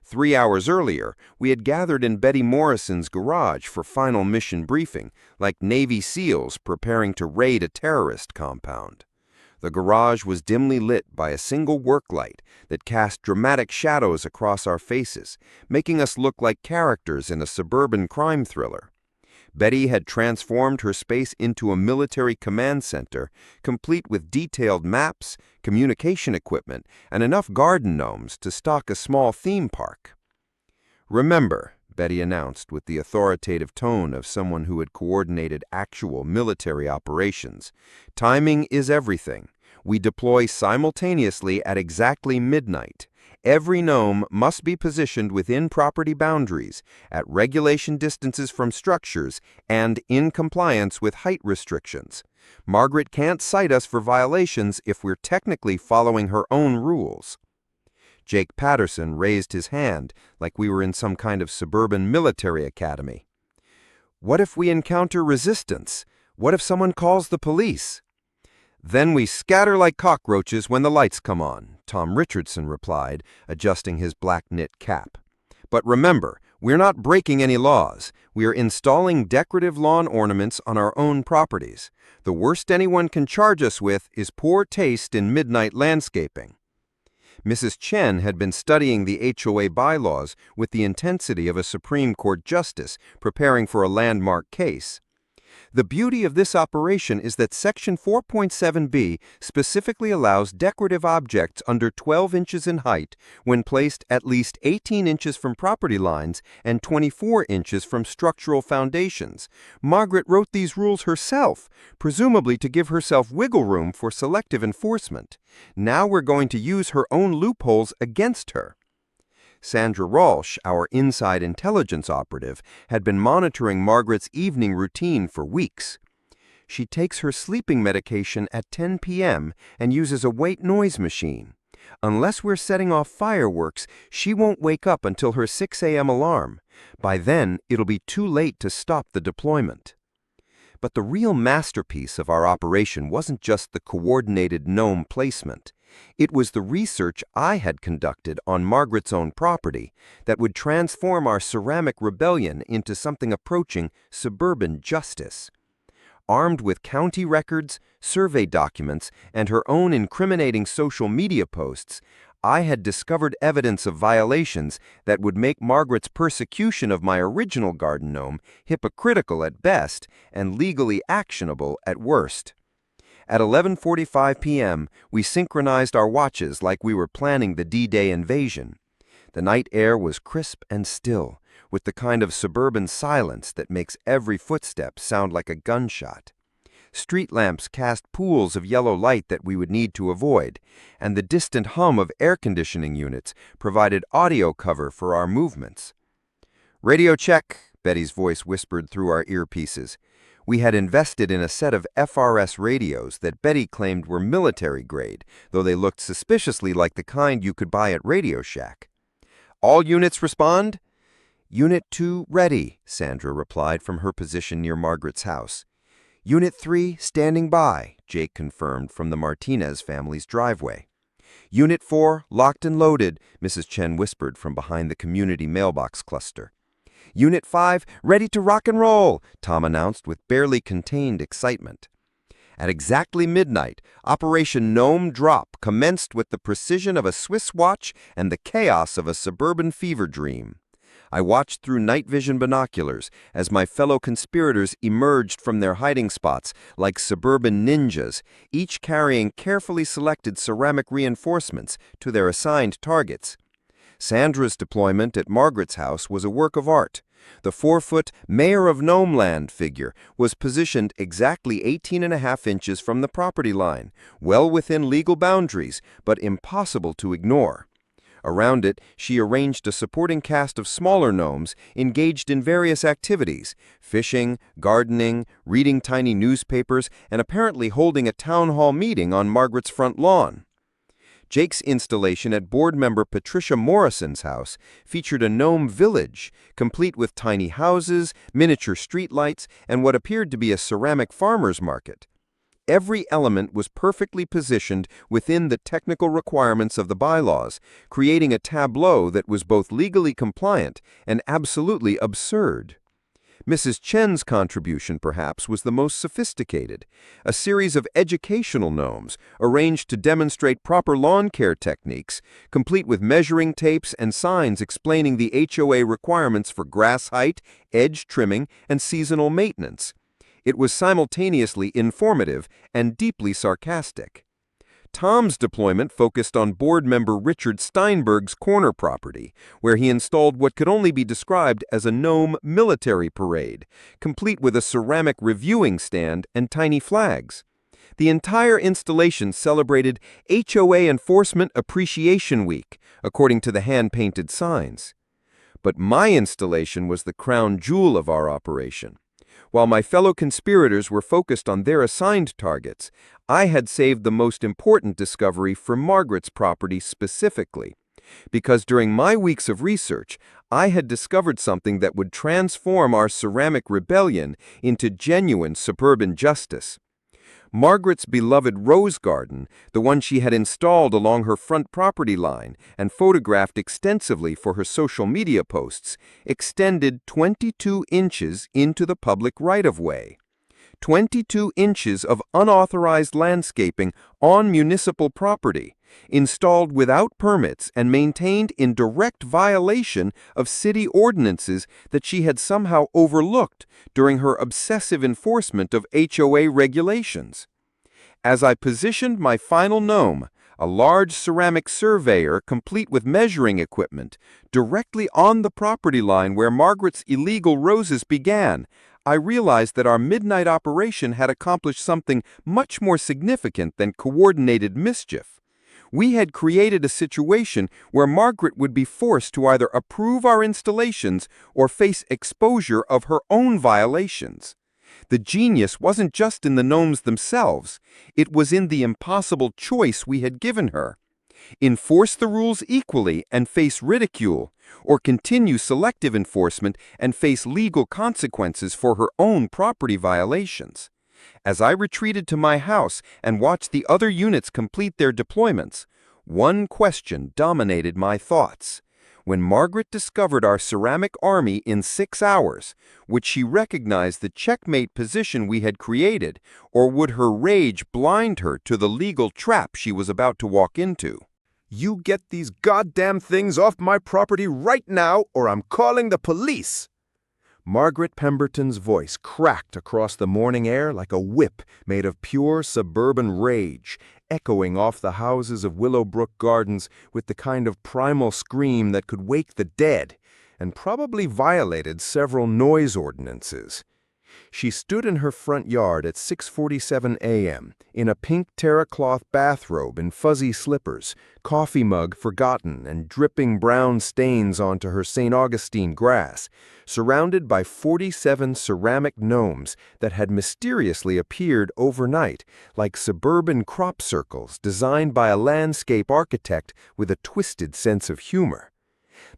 3 hours earlier, we had gathered in Betty Morrison's garage for final mission briefing, like Navy SEALs preparing to raid a terrorist compound. The garage was dimly lit by a single work light that cast dramatic shadows across our faces, making us look like characters in a suburban crime thriller. Betty had transformed her space into a military command center, complete with detailed maps, communication equipment, and enough garden gnomes to stock a small theme park. "Remember," Betty announced with the authoritative tone of someone who had coordinated actual military operations, "timing is everything. We deploy simultaneously at exactly midnight. Every gnome must be positioned within property boundaries, at regulation distances from structures, and in compliance with height restrictions. Margaret can't cite us for violations if we're technically following her own rules." Jake Patterson raised his hand like we were in some kind of suburban military academy. "What if we encounter resistance? What if someone calls the police?" "Then we scatter like cockroaches when the lights come on," Tom Richardson replied, adjusting his black knit cap. "But remember, we're not breaking any laws. We are installing decorative lawn ornaments on our own properties. The worst anyone can charge us with is poor taste in midnight landscaping." Mrs. Chen had been studying the HOA bylaws with the intensity of a Supreme Court justice preparing for a landmark case. "The beauty of this operation is that Section 4.7b specifically allows decorative objects under 12 inches in height when placed at least 18 inches from property lines and 24 inches from structural foundations. Margaret wrote these rules herself, presumably to give herself wiggle room for selective enforcement. Now we're going to use her own loopholes against her." Sandra Walsh, our inside intelligence operative, had been monitoring Margaret's evening routine for weeks. "She takes her sleeping medication at 10 p.m. and uses a white noise machine. Unless we're setting off fireworks, she won't wake up until her 6 a.m. alarm. By then, it'll be too late to stop the deployment." But the real masterpiece of our operation wasn't just the coordinated gnome placement. It was the research I had conducted on Margaret's own property that would transform our ceramic rebellion into something approaching suburban justice. Armed with county records, survey documents, and her own incriminating social media posts, I had discovered evidence of violations that would make Margaret's persecution of my original garden gnome hypocritical at best and legally actionable at worst. At 11:45 p.m., we synchronized our watches like we were planning the D-Day invasion. The night air was crisp and still, with the kind of suburban silence that makes every footstep sound like a gunshot. Street lamps cast pools of yellow light that we would need to avoid, and the distant hum of air conditioning units provided audio cover for our movements. "Radio check," Betty's voice whispered through our earpieces. We had invested in a set of FRS radios that Betty claimed were military grade, though they looked suspiciously like the kind you could buy at Radio Shack. "All units respond?" "Unit 2 ready," Sandra replied from her position near Margaret's house. "Unit 3 standing by," Jake confirmed from the Martinez family's driveway. "Unit 4 locked and loaded," Mrs. Chen whispered from behind the community mailbox cluster. "Unit 5 ready to rock and roll," Tom announced with barely contained excitement. At exactly midnight, Operation Gnome Drop commenced with the precision of a Swiss watch and the chaos of a suburban fever dream. I watched through night vision binoculars as my fellow conspirators emerged from their hiding spots like suburban ninjas, each carrying carefully selected ceramic reinforcements to their assigned targets. Sandra's deployment at Margaret's house was a work of art. The 4-foot Mayor of Gnomeland figure was positioned exactly 18.5 inches from the property line, well within legal boundaries, but impossible to ignore. Around it, she arranged a supporting cast of smaller gnomes engaged in various activities: fishing, gardening, reading tiny newspapers, and apparently holding a town hall meeting on Margaret's front lawn. Jake's installation at board member Patricia Morrison's house featured a gnome village, complete with tiny houses, miniature streetlights, and what appeared to be a ceramic farmer's market. Every element was perfectly positioned within the technical requirements of the bylaws, creating a tableau that was both legally compliant and absolutely absurd. Mrs. Chen's contribution, perhaps, was the most sophisticated: a series of educational gnomes arranged to demonstrate proper lawn care techniques, complete with measuring tapes and signs explaining the HOA requirements for grass height, edge trimming, and seasonal maintenance. It was simultaneously informative and deeply sarcastic. Tom's deployment focused on board member Richard Steinberg's corner property, where he installed what could only be described as a gnome military parade, complete with a ceramic reviewing stand and tiny flags. The entire installation celebrated HOA Enforcement Appreciation Week, according to the hand-painted signs. But my installation was the crown jewel of our operation. While my fellow conspirators were focused on their assigned targets, I had saved the most important discovery for Margaret's property specifically, because during my weeks of research, I had discovered something that would transform our ceramic rebellion into genuine suburban justice. Margaret's beloved rose garden, the one she had installed along her front property line and photographed extensively for her social media posts, extended 22 inches into the public right-of-way. 22 inches of unauthorized landscaping on municipal property, installed without permits and maintained in direct violation of city ordinances that she had somehow overlooked during her obsessive enforcement of HOA regulations. As I positioned my final gnome, a large ceramic surveyor complete with measuring equipment, directly on the property line where Margaret's illegal roses began, I realized that our midnight operation had accomplished something much more significant than coordinated mischief. We had created a situation where Margaret would be forced to either approve our installations or face exposure of her own violations. The genius wasn't just in the gnomes themselves, it was in the impossible choice we had given her. Enforce the rules equally and face ridicule, or continue selective enforcement and face legal consequences for her own property violations. As I retreated to my house and watched the other units complete their deployments, one question dominated my thoughts. When Margaret discovered our ceramic army in 6 hours, would she recognize the checkmate position we had created, or would her rage blind her to the legal trap she was about to walk into? You get these goddamn things off my property right now, or I'm calling the police!" Margaret Pemberton's voice cracked across the morning air like a whip made of pure suburban rage, echoing off the houses of Willowbrook Gardens with the kind of primal scream that could wake the dead, and probably violated several noise ordinances. She stood in her front yard at 6:47 a.m. in a pink terracloth bathrobe and fuzzy slippers, coffee mug forgotten and dripping brown stains onto her St. Augustine grass, surrounded by 47 ceramic gnomes that had mysteriously appeared overnight like suburban crop circles designed by a landscape architect with a twisted sense of humor.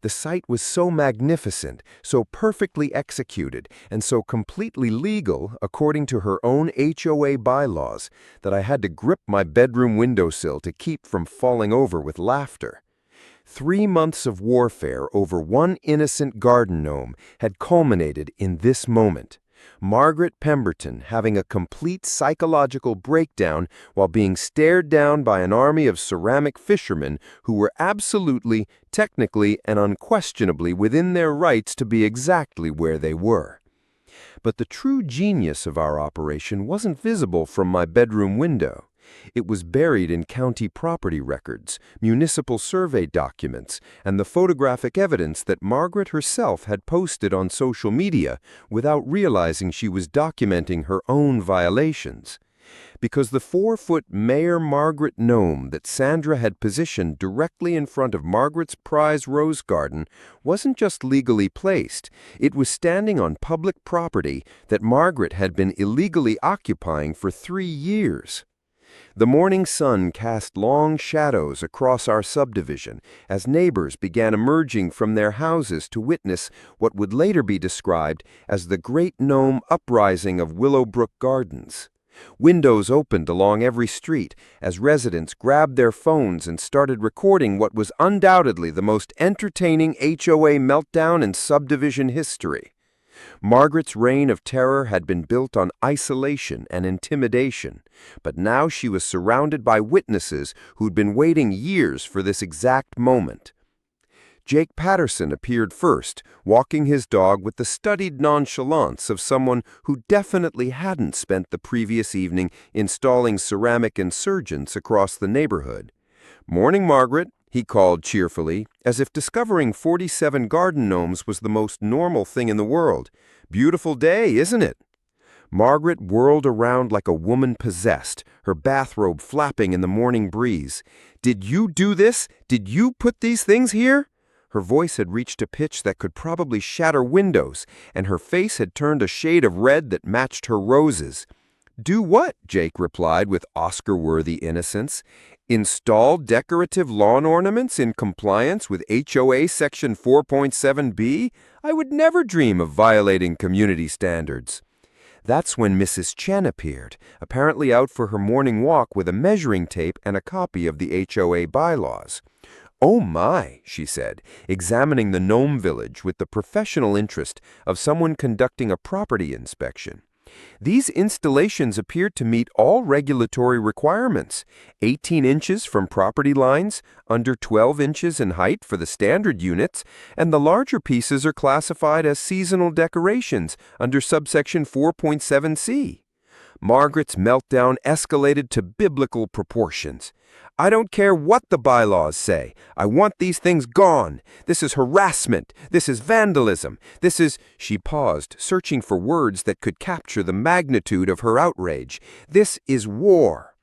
The sight was so magnificent, so perfectly executed, and so completely legal according to her own HOA bylaws that I had to grip my bedroom windowsill to keep from falling over with laughter. 3 months of warfare over one innocent garden gnome had culminated in this moment. Margaret Pemberton having a complete psychological breakdown while being stared down by an army of ceramic fishermen who were absolutely, technically, and unquestionably within their rights to be exactly where they were. But the true genius of our operation wasn't visible from my bedroom window. It was buried in county property records, municipal survey documents, and the photographic evidence that Margaret herself had posted on social media without realizing she was documenting her own violations. Because the 4-foot Mayor Margaret gnome that Sandra had positioned directly in front of Margaret's prize rose garden wasn't just legally placed, it was standing on public property that Margaret had been illegally occupying for 3 years. The morning sun cast long shadows across our subdivision as neighbors began emerging from their houses to witness what would later be described as the Great Gnome Uprising of Willowbrook Gardens. Windows opened along every street as residents grabbed their phones and started recording what was undoubtedly the most entertaining HOA meltdown in subdivision history. Margaret's reign of terror had been built on isolation and intimidation, but now she was surrounded by witnesses who'd been waiting years for this exact moment. Jake Patterson appeared first, walking his dog with the studied nonchalance of someone who definitely hadn't spent the previous evening installing ceramic insurgents across the neighborhood. "Morning, Margaret," he called cheerfully, as if discovering 47 garden gnomes was the most normal thing in the world. "Beautiful day, isn't it?" Margaret whirled around like a woman possessed, her bathrobe flapping in the morning breeze. "Did you do this? Did you put these things here?" Her voice had reached a pitch that could probably shatter windows, and her face had turned a shade of red that matched her roses. "Do what?" Jake replied with Oscar-worthy innocence. "Install decorative lawn ornaments in compliance with HOA Section 4.7b? I would never dream of violating community standards." That's when Mrs. Chen appeared, apparently out for her morning walk with a measuring tape and a copy of the HOA bylaws. "Oh my," she said, examining the gnome village with the professional interest of someone conducting a property inspection. "These installations appear to meet all regulatory requirements. 18 inches from property lines, under 12 inches in height for the standard units, and the larger pieces are classified as seasonal decorations under subsection 4.7c. Margaret's meltdown escalated to biblical proportions. "I don't care what the bylaws say. I want these things gone. This is harassment. This is vandalism. This is—" She paused, searching for words that could capture the magnitude of her outrage. "This is war."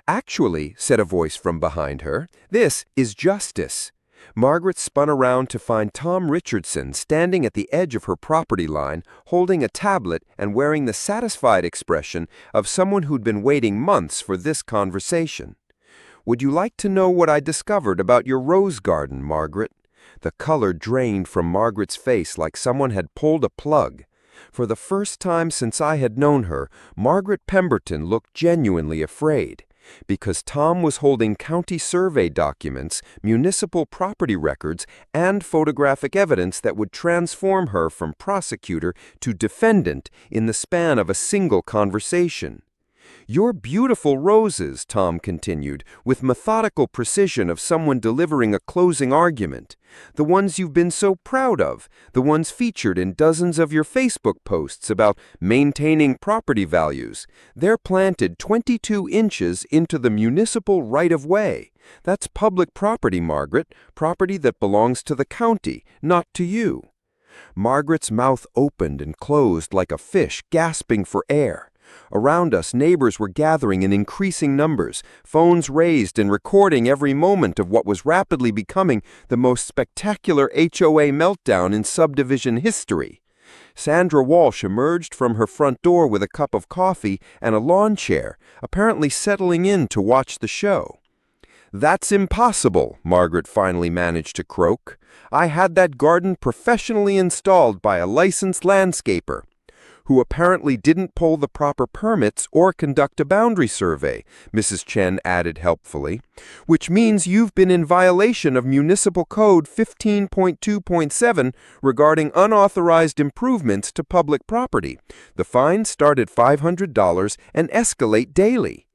"Actually," said a voice from behind her, "this is justice." Margaret spun around to find Tom Richardson standing at the edge of her property line, holding a tablet and wearing the satisfied expression of someone who'd been waiting months for this conversation. "Would you like to know what I discovered about your rose garden, Margaret?" The color drained from Margaret's face like someone had pulled a plug. For the first time since I had known her, Margaret Pemberton looked genuinely afraid. Because Tom was holding county survey documents, municipal property records, and photographic evidence that would transform her from prosecutor to defendant in the span of a single conversation. "Your beautiful roses," Tom continued, with methodical precision of someone delivering a closing argument. "The ones you've been so proud of, the ones featured in dozens of your Facebook posts about maintaining property values. They're planted 22 inches into the municipal right-of-way. That's public property, Margaret, property that belongs to the county, not to you." Margaret's mouth opened and closed like a fish gasping for air. Around us, neighbors were gathering in increasing numbers, phones raised and recording every moment of what was rapidly becoming the most spectacular HOA meltdown in subdivision history. Sandra Walsh emerged from her front door with a cup of coffee and a lawn chair, apparently settling in to watch the show. "That's impossible," Margaret finally managed to croak. "I had that garden professionally installed by a licensed landscaper, who apparently didn't pull the proper permits or conduct a boundary survey," Mrs. Chen added helpfully, "which means you've been in violation of Municipal Code 15.2.7 regarding unauthorized improvements to public property. The fines start at $500 and escalate daily."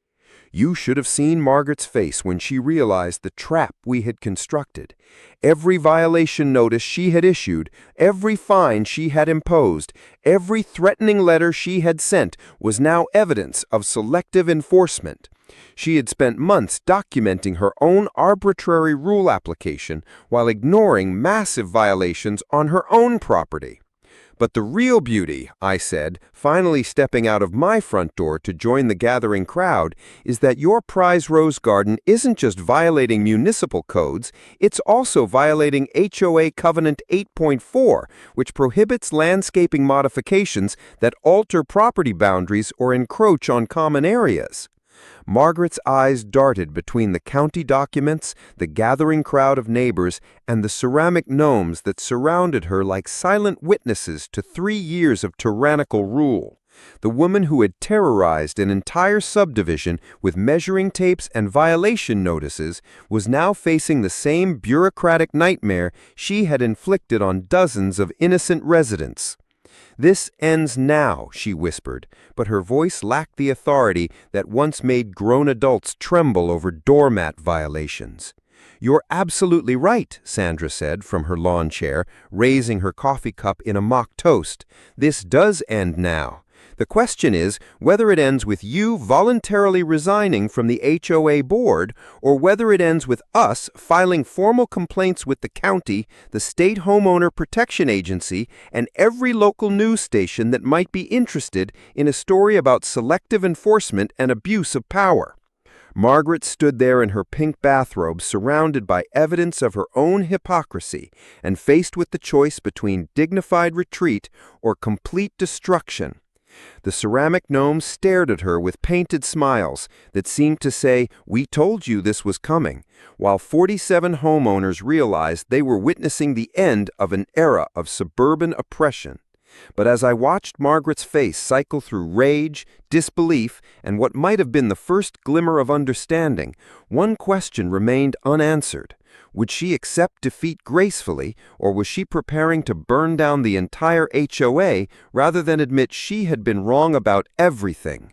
You should have seen Margaret's face when she realized the trap we had constructed. Every violation notice she had issued, every fine she had imposed, every threatening letter she had sent was now evidence of selective enforcement. She had spent months documenting her own arbitrary rule application while ignoring massive violations on her own property. "But the real beauty," I said, finally stepping out of my front door to join the gathering crowd, "is that your prize rose garden isn't just violating municipal codes, it's also violating HOA Covenant 8.4, which prohibits landscaping modifications that alter property boundaries or encroach on common areas." Margaret's eyes darted between the county documents, the gathering crowd of neighbors, and the ceramic gnomes that surrounded her like silent witnesses to 3 years of tyrannical rule. The woman who had terrorized an entire subdivision with measuring tapes and violation notices was now facing the same bureaucratic nightmare she had inflicted on dozens of innocent residents. "This ends now," she whispered, but her voice lacked the authority that once made grown adults tremble over doormat violations. "You're absolutely right," Sandra said from her lawn chair, raising her coffee cup in a mock toast. "This does end now. The question is whether it ends with you voluntarily resigning from the HOA board or whether it ends with us filing formal complaints with the county, the State Homeowner Protection Agency, and every local news station that might be interested in a story about selective enforcement and abuse of power." Margaret stood there in her pink bathrobe, surrounded by evidence of her own hypocrisy and faced with the choice between dignified retreat or complete destruction. The ceramic gnomes stared at her with painted smiles that seemed to say, "We told you this was coming," while 47 homeowners realized they were witnessing the end of an era of suburban oppression. But as I watched Margaret's face cycle through rage, disbelief, and what might have been the first glimmer of understanding, one question remained unanswered. Would she accept defeat gracefully, or was she preparing to burn down the entire HOA rather than admit she had been wrong about everything?